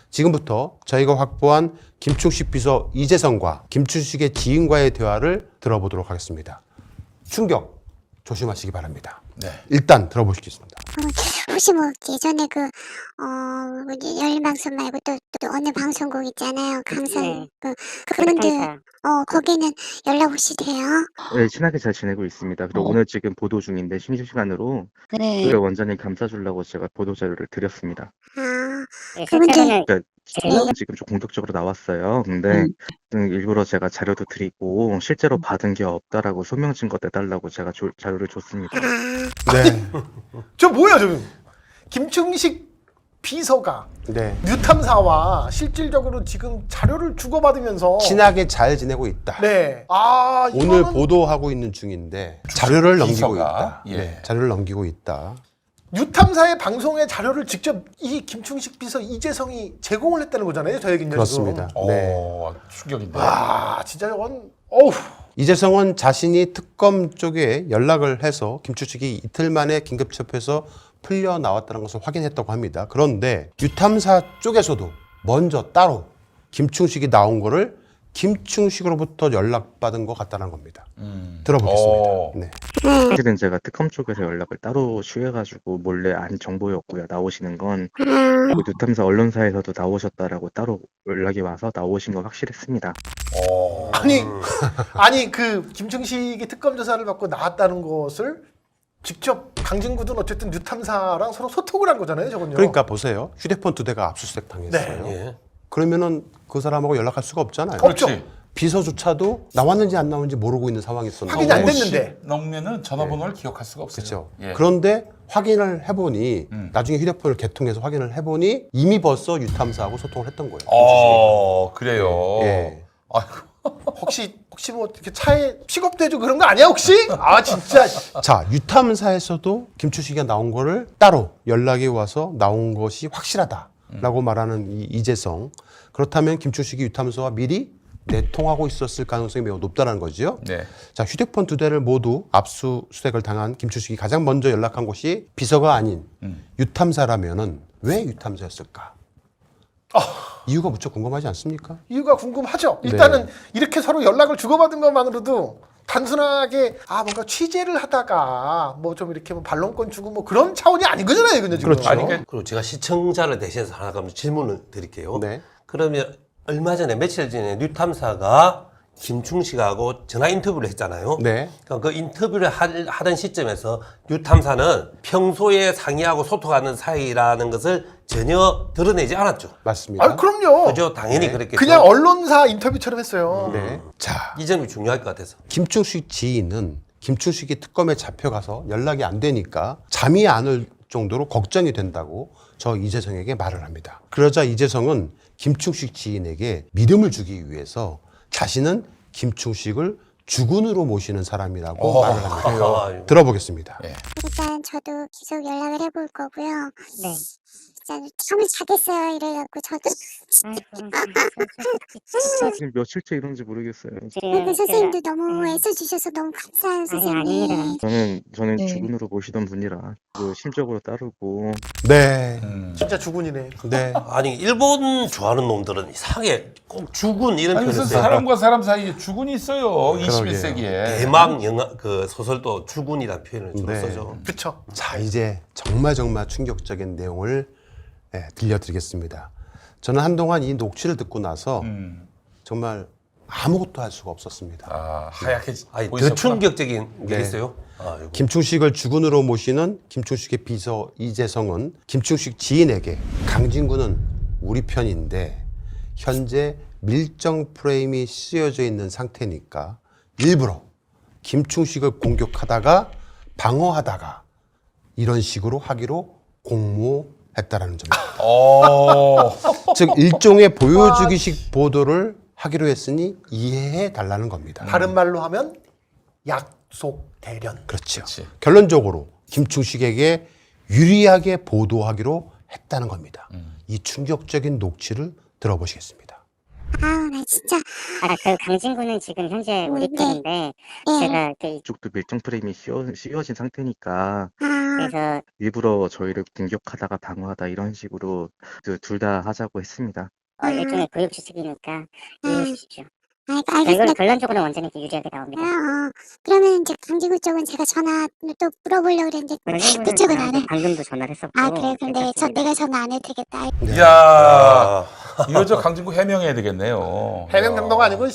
지금부터 저희가 확보한 김충식 비서 이재성과 김충식의 지인과의 대화를 들어보도록 하겠습니다. 충격 조심하시기 바랍니다. 네. 일단 들어보시겠습니다. 혹시 뭐 예전에 열린방송 말고 또 어느 방송국 있잖아요. 강선 그분들 거기는 연락 혹시 돼요? 네, 친하게 잘 지내고 있습니다. 그리고 오늘 지금 보도 중인데 심심시간으로 네. 그 원장님 감싸주려고 제가 보도 자료를 드렸습니다. 그분들 그러니까 지금 좀 공격적으로 나왔어요. 근데 일부러 제가 자료도 드리고 실제로 받은 게 없다라고 소명 증거 내달라고 제가 자료를 줬습니다. 네. 저 뭐야 저 김충식 비서가 뉴탐사와 실질적으로 지금 자료를 주고받으면서 친하게 잘 지내고 있다. 네. 오늘 이거는 보도하고 있는 중인데 자료를 넘기고 비서가, 있다. 예. 네, 자료를 넘기고 있다. 뉴탐사의 방송의 자료를 직접 이 김충식 비서 이재성이 제공을 했다는 거잖아요. 저에게는 그렇습니다. 네. 충격인데. 진짜 저건 어우. 이재성은 자신이 특검 쪽에 연락을 해서 김충식이 이틀 만에 긴급 체포해서 풀려 나왔다는 것을 확인했다고 합니다. 그런데 유탐사 쪽에서도 먼저 따로 김충식이 나온 거를 김충식으로부터 연락받은 것 같다는 겁니다. 들어보겠습니다. 네. 사실은 제가 특검 쪽에서 연락을 따로 취해가지고 몰래 안 정보였고요. 나오시는 건 뉴탐사 언론사에서도 나오셨다라고 따로 연락이 와서 나오신 거 확실했습니다. 아니 그 김충식이 특검 조사를 받고 나왔다는 것을 직접 강진구든 어쨌든 뉴탐사랑 서로 소통을 한 거잖아요, 저건요. 그러니까 보세요. 휴대폰 2대가 압수수색 당했어요. 네. 그러면은 그 사람하고 연락할 수가 없잖아요. 없죠. 비서조차도 나왔는지 안 나왔는지 모르고 있는 상황이었는데 확인이 안 됐는데 넘으면은 전화번호를 기억할 수가 없어요. 그렇죠. 예. 그런데 확인을 해보니 나중에 휴대폰을 개통해서 확인을 해보니 이미 벌써 유탐사하고 소통을 했던 거예요. 그래요. 예. 혹시 뭐 이렇게 차에 픽업도 해주고 그런 거 아니야 혹시? 진짜. 자, 유탐사에서도 김충식이 나온 거를 따로 연락이 와서 나온 것이 확실하다라고 말하는 이 이재성. 그렇다면 김충식이 유탐사와 미리 내통하고 있었을 가능성이 매우 높다는 거죠. 네. 자, 휴대폰 2대를 모두 압수수색을 당한 김충식이 가장 먼저 연락한 곳이 비서가 아닌 유탐사라면은 왜 유탐사였을까? 이유가 무척 궁금하지 않습니까? 이유가 궁금하죠. 일단은 이렇게 서로 연락을 주고받은 것만으로도 단순하게 뭔가 취재를 하다가 뭐 좀 이렇게 뭐 반론권 주고 뭐 그런 차원이 아닌 거잖아요, 근데 지금. 그렇죠. 그리고 제가 시청자를 대신해서 하나 질문을 드릴게요. 네. 그러면 얼마 전에 며칠 전에 뉴탐사가 김충식하고 전화 인터뷰를 했잖아요. 네. 그 인터뷰를 하던 시점에서 뉴탐사는 평소에 상의하고 소통하는 사이라는 것을 전혀 드러내지 않았죠. 맞습니다. 그럼요. 그죠? 당연히 그랬겠죠. 그냥 언론사 인터뷰처럼 했어요. 네. 자, 이 점이 중요할 것 같아서. 김충식 지인은 김충식이 특검에 잡혀가서 연락이 안 되니까 잠이 안 올 정도로 걱정이 된다고 저 이재성에게 말을 합니다. 그러자 이재성은 김충식 지인에게 믿음을 주기 위해서 자신은 김충식을 주군으로 모시는 사람이라고 말을 합니다. 들어보겠습니다. 일단 저도 계속 연락을 해볼 거고요. 잠을 자겠어요 이래갖고 저도 지금 며칠째 이런지 모르겠어요. 그 선생님도 너무 애써주셔서 너무 감사해요 선생님. 저는 네. 주군으로 모시던 분이라 그 심적으로 따르고. 네. 진짜 주군이네. 네. 아니 일본 좋아하는 놈들은 이상하게 꼭 주군 이런 아니 표현을 무슨 써요. 사람과 사람 사이에 주군이 있어요. 21세기에. 대막 영화 그 소설도 주군이라는 표현을 주로 네. 쓰죠. 그렇죠. 자, 이제 정말 충격적인 내용을 들려드리겠습니다. 저는 한동안 이 녹취를 듣고 나서 정말 아무것도 할 수가 없었습니다. 아, 하얗게 아니, 보이셨구나. 더 충격적인 게 네. 있어요. 아이고. 김충식을 주군으로 모시는 김충식의 비서 이재성은 김충식 지인에게 강진구는 우리 편인데 현재 밀정 프레임이 씌워져 있는 상태니까 일부러 김충식을 공격하다가 방어하다가 이런 식으로 하기로 공모했다라는 점입니다. 즉 일종의 보여주기식 보도를 하기로 했으니 이해해 달라는 겁니다. 다른 말로 하면 약속 대련. 그렇죠. 결론적으로 김충식에게 유리하게 보도하기로 했다는 겁니다. 이 충격적인 녹취를 들어보시겠습니다. 아우 나 진짜 그 강진구는 지금 현재 우리 편인데 제가 그 이쪽도 밀정 프레임이 씌워진 상태니까 그래서 일부러 저희를 공격하다가 방어하다 이런 식으로 둘 다 하자고 했습니다. 일종의 보육주식이니까 이해해 주십시오. 알겠습니다. 결론적으로 완전히 유리하게 나옵니다. 그러면 이제 강진구 쪽은 제가 전화 또 물어보려고 그랬는데 그쪽은 안 해. 방금도 전화를 했었고. 그래 그럼 내가 전화 안 해도 되겠다. 이야, 이거 저 강진구 해명해야 되겠네요. 해명 정도가 아니고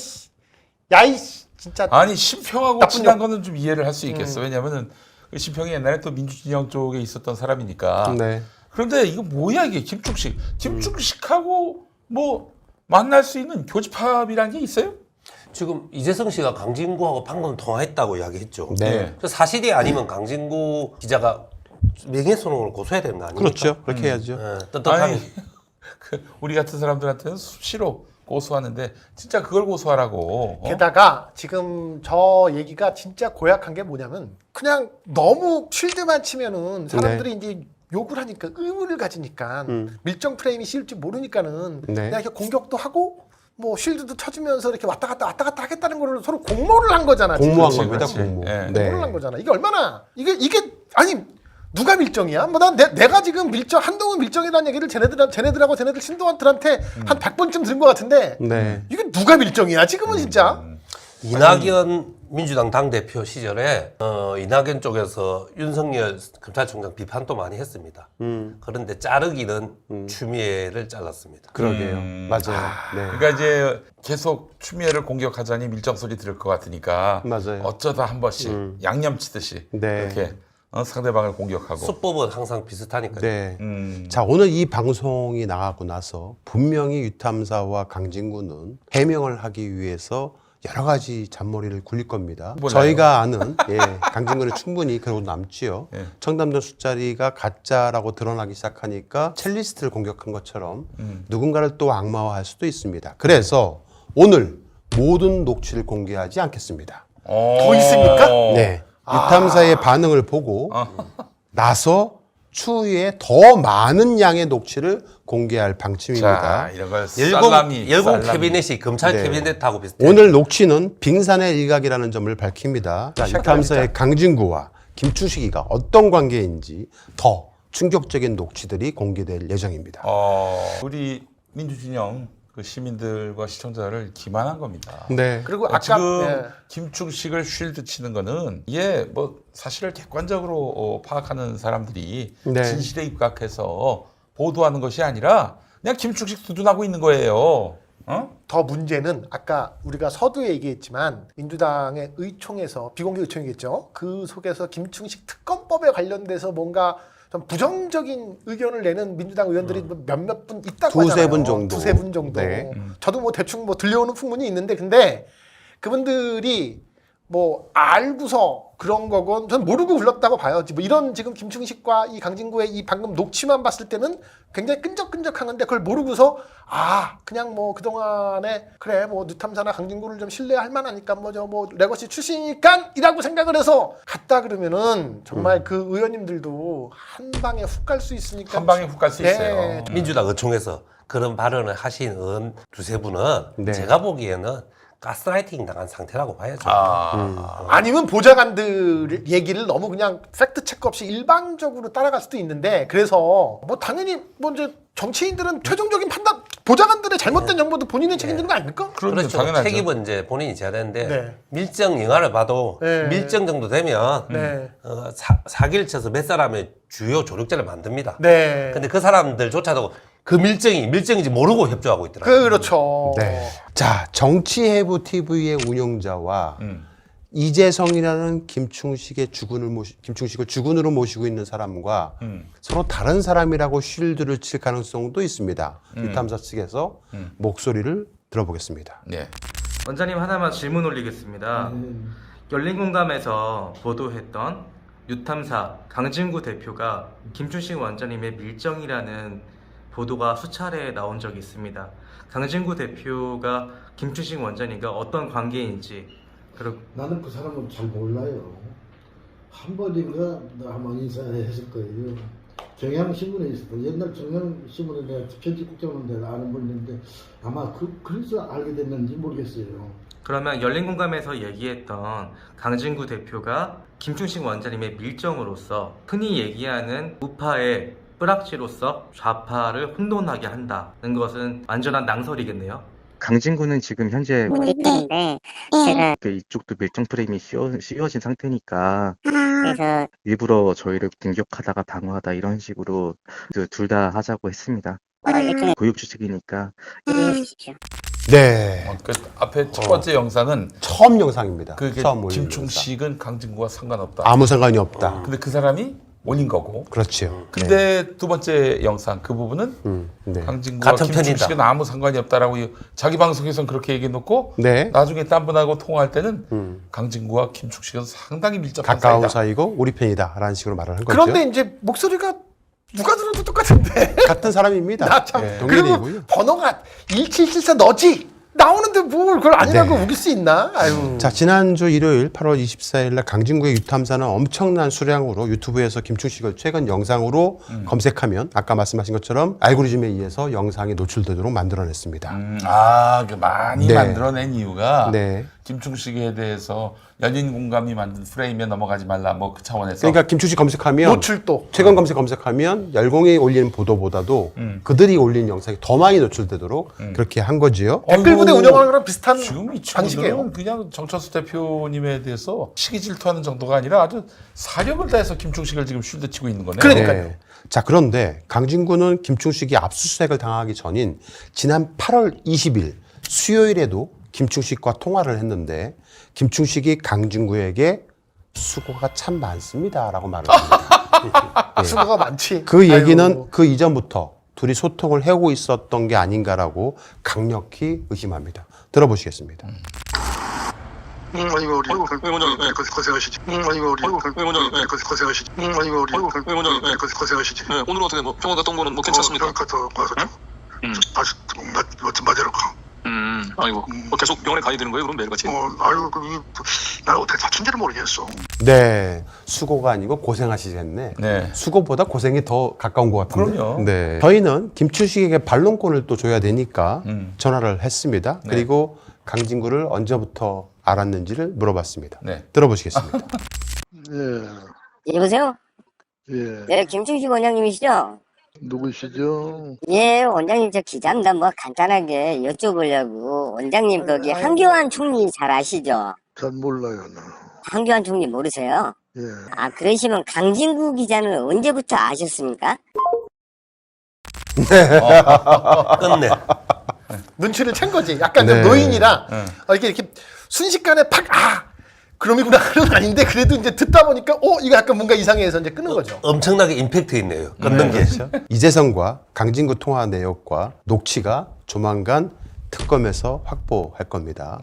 야이 진짜. 아니 심평하고 나쁜 친한 년. 거는 좀 이해를 할 수 있겠어. 왜냐면은 그 심평이 옛날에 또 민주진영 쪽에 있었던 사람이니까. 네. 그런데 이거 뭐야 이게 김충식하고 뭐 만날 수 있는 교집합이란 게 있어요? 지금 이재성 씨가 강진구하고 방금 통화했다고 이야기했죠. 네. 그 사실이 아니면 강진구 기자가 명예훼손을 고소해야 되는 거 아닙니까? 그렇죠. 그렇게 해야죠. 떳떳하게. 아니, 우리 같은 사람들한테는 수시로 고소하는데 진짜 그걸 고소하라고. 게다가 지금 저 얘기가 진짜 고약한 게 뭐냐면 그냥 너무 쉴드만 치면은 사람들이 이제 욕을 하니까 의문을 가지니까 밀정 프레임이 씌울지 모르니까는 그냥 이렇게 공격도 하고 뭐 쉴드도 쳐주면서 이렇게 왔다 갔다 하겠다는 거를 서로 공모를 한 거잖아. 공모한 지금. 겁니다. 그렇지. 공모. 공모를 한 거잖아. 이게 얼마나 이게 아니 누가 밀정이야? 뭐 난 내가 지금 한동훈 밀정이라는 얘기를 쟤네들하고 쟤네들 신동한들한테 한 100번쯤 들은 것 같은데 이게 누가 밀정이야? 지금은 진짜. 이낙연 민주당 당대표 시절에 이낙연 쪽에서 윤석열 검찰총장 비판도 많이 했습니다. 그런데 자르기는 추미애를 잘랐습니다. 그러게요. 맞아요. 네. 그러니까 이제 계속 추미애를 공격하자니 밀정 소리 들을 것 같으니까 맞아요. 어쩌다 한 번씩 양념 치듯이 이렇게 상대방을 공격하고. 수법은 항상 비슷하니까요. 네. 자, 오늘 이 방송이 나가고 나서 분명히 유탐사와 강진구는 해명을 하기 위해서 여러 가지 잔머리를 굴릴 겁니다. 몰라요. 저희가 아는 강진구는 충분히 그러고 남지요. 청담동 술자리가 가짜라고 드러나기 시작하니까 첼리스트를 공격한 것처럼 누군가를 또 악마화할 수도 있습니다. 그래서 오늘 모든 녹취를 공개하지 않겠습니다. 더 있습니까? 네. 유탐사의 반응을 보고 나서 추후에 더 많은 양의 녹취를 공개할 방침입니다. 자, 이런 걸 살라미. 열공 캐비넷이 검찰 캐비넷하고 비슷해요. 오늘 녹취는 빙산의 일각이라는 점을 밝힙니다. 자, 유탐사의 강진구와 김충식이가 어떤 관계인지 더 충격적인 녹취들이 공개될 예정입니다. 우리 민주진영 그 시민들과 시청자를 기만한 겁니다. 네. 그리고 아까 지금 김충식을 쉴드 치는 거는 이게 뭐 사실을 객관적으로 파악하는 사람들이 진실에 입각해서 보도하는 것이 아니라 그냥 김충식 두둔하고 있는 거예요. 더 문제는 아까 우리가 서두에 얘기했지만 민주당의 의총에서 비공개 의총이겠죠. 그 속에서 김충식 특검법에 관련돼서 뭔가 좀 부정적인 의견을 내는 민주당 의원들이 몇몇 분 있다고 하잖아요. 두세 분 정도. 두세 분 정도. 네. 저도 뭐 대충 뭐 들려오는 풍문이 있는데 근데 그분들이 뭐 알고서 그런 거건 전 모르고 불렀다고 봐요. 뭐 이런 지금 김충식과 이 강진구의 이 방금 녹취만 봤을 때는 굉장히 끈적끈적하는데 그걸 모르고서 그냥 뭐 그동안에 그래 뭐 뉴탐사나 강진구를 좀 신뢰할 만하니까 뭐 레거시 출신이니까 이라고 생각을 해서 갔다 그러면은 정말 그 의원님들도 한 방에 훅 갈 수 있으니까 한 방에 훅 갈 수 네. 있어요. 민주당 의총에서 그런 발언을 하신 의원 두세 분은 제가 보기에는 가스라이팅 당한 상태라고 봐야죠. 아니면 보좌관들 얘기를 너무 그냥 팩트 체크 없이 일방적으로 따라갈 수도 있는데 그래서 뭐 당연히 뭐 이제 정치인들은 최종적인 판단 보좌관들의 잘못된 정보도 본인이 책임지는 거 아닙니까? 그렇죠. 당연하죠. 책임은 이제 본인이 져야 되는데 네. 밀정 영화를 봐도 네. 밀정 정도 되면 네. 사기를 쳐서 몇 사람의 주요 조력자를 만듭니다. 네. 근데 그 사람들조차도 그 밀정인지 모르고 협조하고 있더라고요. 그렇죠. 네. 자, 정치해부 TV의 운영자와 이재성이라는 김충식을 주군으로 모시고 있는 사람과 서로 다른 사람이라고 쉴드를 칠 가능성도 있습니다. 뉴탐사 측에서 목소리를 들어보겠습니다. 네. 원장님 하나만 질문 올리겠습니다. 열린공감에서 보도했던 뉴탐사 강진구 대표가 김충식 원장님의 밀정이라는 보도가 수차례 나온 적이 있습니다. 강진구 대표가 김충식 원장님과 어떤 관계인지 그리고 나는 그 사람은 잘 몰라요. 한 번인가 한번 인사했을 거예요. 경향신문에 있었던 옛날 경향신문에 내가 편집국장으로 내가 아는 분인데 아마 그래서 알게 됐는지 모르겠어요. 그러면 열린공감에서 얘기했던 강진구 대표가 김충식 원장님의 밀정으로서 흔히 얘기하는 우파의 뿌락지로서 좌파를 혼돈하게 한다는 것은 완전한 낭설이겠네요. 강진구는 지금 현재 우리 편인데 제가 이쪽도 밀정 프레임이 씌워진 상태니까 그래서 일부러 저희를 공격하다가 방어하다 이런 식으로 둘 다 하자고 했습니다. 교육 주식이니까 이해해 주십시오. 네. 그 앞에 첫 번째 영상은 처음 영상입니다. 그게 처음 올린 김충식은 강진구와 상관없다. 아무 상관이 없다. 근데 그 사람이 올린 거고. 그렇죠. 근데 두 번째 영상 그 부분은 강진구와 같은 김충식은 편이다. 아무 상관이 없다라고 자기 방송에서는 그렇게 얘기해놓고 네. 나중에 딴 분하고 통화할 때는 강진구와 김충식은 상당히 밀접한 가까운 사이다. 사이고 우리 편이다라는 식으로 말을 한 거죠. 그런데 이제 목소리가 누가 들어도 똑같은데 같은 사람입니다. 나 참. 네, 그리고 동일이고요. 번호가 1774 너지 나오는데 뭘 그걸 아니라고 우길 수 있나? 아유. 자, 지난주 일요일 8월 24일 날 강진구의 유탐사는 엄청난 수량으로 유튜브에서 김충식을 최근 영상으로 검색하면 아까 말씀하신 것처럼 알고리즘에 의해서 영상이 노출되도록 만들어냈습니다. 그 많이 네. 만들어낸 이유가 네. 김충식에 대해서 열린 공감이 만든 프레임에 넘어가지 말라 뭐 그 차원에서. 그러니까 김충식 검색하면 노출도 최근 검색하면 열공이 올리는 보도보다도 그들이 올린 영상이 더 많이 노출되도록 그렇게 한 거지요. 댓글 부대 운영하는 거랑 비슷한 지금 이 방식이에요. 친구들은 그냥 정철수 대표님에 대해서 시기 질투하는 정도가 아니라 아주 사력을 다해서 김충식을 지금 쉴드 치고 있는 거네요. 그러니까요. 자, 그런데 강진구는 김충식이 압수수색을 당하기 전인 지난 8월 20일 수요일에도 김충식과 통화를 했는데 김충식이 강진구에게 수고가 참 많습니다라고 말을 합니다. 예. 수고가 많지. 그 얘기는 아유. 그 이전부터 둘이 소통을 해오고 있었던 게 아닌가라고 강력히 의심합니다. 들어보시겠습니다. 아이고 우리 원장님 고생하시지. 아이고 우리 원장님 고생하시지. 아이고 우리 원장님 고생하시지. 오늘 어떻게 뭐 병원 갔다 온 거는 뭐 괜찮습니까? 갔다 와서 다시 맞으러 가. 아이고 계속 병원에 가야 되는 거예요? 그럼 매일같이? 아이고 나 어떻게 다친지를 모르겠어. 네, 수고가 아니고 고생하시겠네. 네. 수고보다 고생이 더 가까운 것 같은데. 그럼요. 네. 저희는 김충식에게 반론권을 또 줘야 되니까 전화를 했습니다. 네. 그리고 강진구를 언제부터 알았는지를 물어봤습니다. 네. 들어보시겠습니다. 여보세요? 예. 네, 김충식 원장님이시죠? 누구시죠? 예, 원장님 저 기자입니다. 뭐 간단하게 여쭤보려고. 원장님 거기 한교안 총리 잘 아시죠? 잘 몰라요, 나. 한교안 총리 모르세요? 예. 아, 그러시면 강진구 기자는 언제부터 아셨습니까? 끝내. 눈치를 챈 거지. 약간 네. 좀 노인이라 이렇게 순식간에 팍 그놈이구나 그런 아닌데 그래도 이제 듣다 보니까 이거 약간 뭔가 이상해서 이제 끊는 거죠. 엄청나게 임팩트 있네요. 끊는 게. 이재성과 강진구 통화 내역과 녹취가 조만간 특검에서 확보할 겁니다.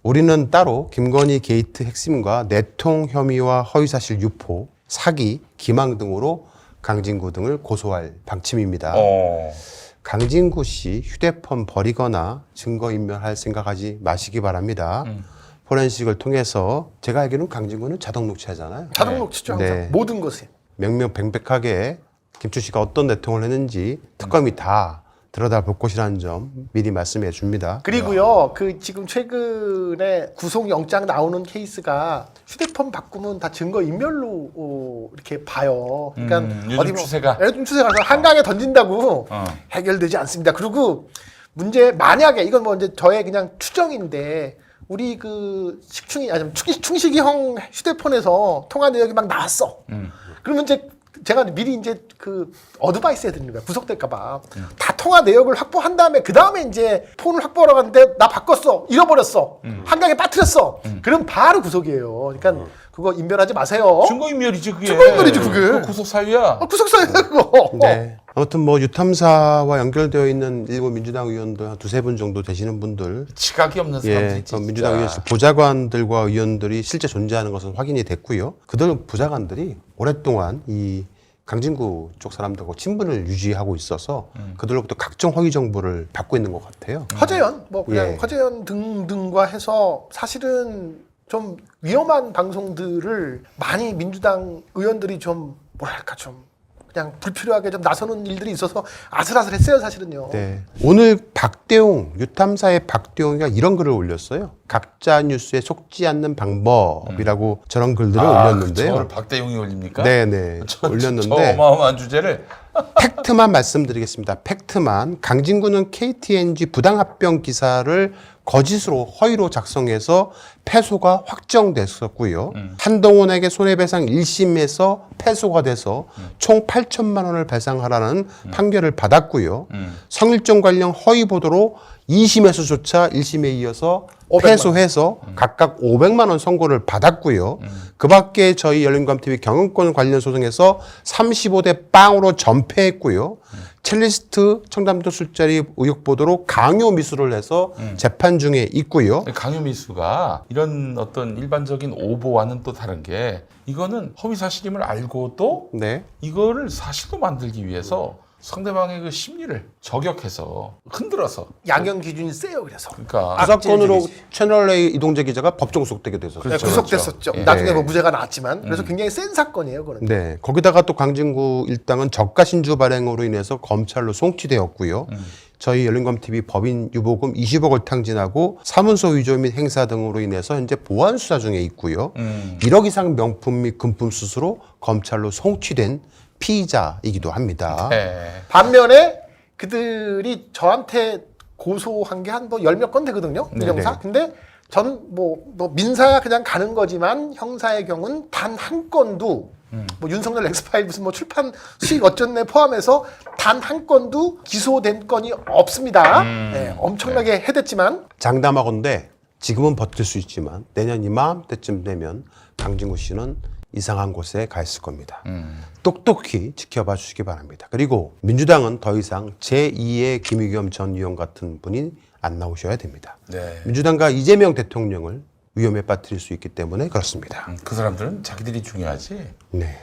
우리는 따로 김건희 게이트 핵심과 내통 혐의와 허위사실 유포, 사기, 기망 등으로 강진구 등을 고소할 방침입니다. 강진구 씨 휴대폰 버리거나 증거인멸할 생각하지 마시기 바랍니다. 포렌식을 통해서 제가 알기로는 강진구는 자동 녹취하잖아요. 자동 녹취죠. 항상. 모든 것에. 명명백백하게 김충식이가 어떤 내통을 했는지 특검이 다 들여다볼 것이라는 점 미리 말씀해 줍니다. 그리고요, 그 지금 최근에 구속영장 나오는 케이스가 휴대폰 바꾸면 다 증거 인멸로 이렇게 봐요. 그러니까 요즘 추세가 요즘 추세가 한강에 던진다고 해결되지 않습니다. 그리고 문제 만약에 이건 뭐 이제 저의 그냥 추정인데 우리 그 충식이 형 휴대폰에서 통화 내역이 막 나왔어. 그러면 이제 제가 미리 이제 그 어드바이스 해드리는 거야. 구속될까봐. 다 통화 내역을 확보한 다음에 그 다음에 이제 폰을 확보하러 갔는데 나 바꿨어. 잃어버렸어. 한강에 빠뜨렸어. 그럼 바로 구속이에요. 그러니까 그거 인멸하지 마세요. 증거인멸이지 그게. 증거인멸이지 그게. 구속 사유야. 구속 사유야 그거. 네. 아무튼 뭐 유탐사와 연결되어 있는 일부 민주당 의원들 한 두세 분 정도 되시는 분들 지각이 없는 사람들이 진짜. 민주당 의원 보좌관들과 의원들이 실제 존재하는 것은 확인이 됐고요. 그들 보좌관들이 오랫동안 이 강진구 쪽 사람들하고 친분을 유지하고 있어서 그들로부터 각종 허위 정보를 받고 있는 것 같아요. 허재현 뭐 그냥 허재현 등등과 해서 사실은 좀 위험한 방송들을 많이 민주당 의원들이 좀 뭐랄까 좀 그냥 불필요하게 좀 나서는 일들이 있어서 아슬아슬했어요 사실은요. 네. 오늘 박대용 유탐사의 박대용이가 이런 글을 올렸어요. 가짜 뉴스에 속지 않는 방법이라고 저런 글들을 올렸는데요. 저걸 박대용이 올립니까? 네네. 올렸는데 저 어마어마한 주제를 팩트만 말씀드리겠습니다. 팩트만 강진구는 KTNG 부당합병 기사를 거짓으로 허위로 작성해서 패소가 확정됐었고요. 한동훈에게 손해배상 1심에서 패소가 돼서 총 8천만 원을 배상하라는 판결을 받았고요. 성일종 관련 허위 보도로 2심에서조차 1심에 이어서 패소해서 각각 500만 원 선고를 받았고요. 그 밖에 저희 열린감TV 경영권 관련 소송에서 35대 0으로 전패했고요. 첼리스트 청담도 술자리 의혹 보도로 강요 미수를 해서 재판 중에 있고요. 강요 미수가 이런 어떤 일반적인 오보와는 또 다른 게 이거는 허위 사실임을 알고도 이거를 사실로 만들기 위해서 상대방의 그 심리를 저격해서 흔들어서 양형 기준이 세요. 그래서 그러니까 그 사건으로 채널A 이동재 기자가 법정 구속되게 됐었죠. 그렇죠. 구속됐었죠. 나중에 뭐 무죄가 나왔지만 그래서 굉장히 센 사건이에요. 그거는. 네, 거기다가 또 강진구 일당은 저가신주 발행으로 인해서 검찰로 송치되었고요. 저희 열린검TV 법인 유보금 20억을 탕진하고 사문서 위조 및 행사 등으로 인해서 현재 보안 수사 중에 있고요. 1억 이상 명품 및 금품 수수로 검찰로 송치된 피의자이기도 합니다. 반면에 그들이 저한테 고소한 게 한 뭐 10몇 건 되거든요. 민형사. 근데 전 뭐 민사야 그냥 가는 거지만 형사의 경우는 단 한 건도 뭐 윤석열 엑스파일 무슨 뭐 출판 수익 어쩐네 포함해서 단 한 건도 기소된 건이 없습니다. 엄청나게 해댔지만 장담하건대 지금은 버틸 수 있지만 내년 이맘때쯤 되면 강진구 씨는 이상한 곳에 가 있을 겁니다. 똑똑히 지켜봐 주시기 바랍니다. 그리고 민주당은 더 이상 제2의 김의겸 전 의원 같은 분이 안 나오셔야 됩니다. 민주당과 이재명 대통령을 위험에 빠뜨릴 수 있기 때문에 그렇습니다. 그 사람들은 자기들이 중요하지. 네.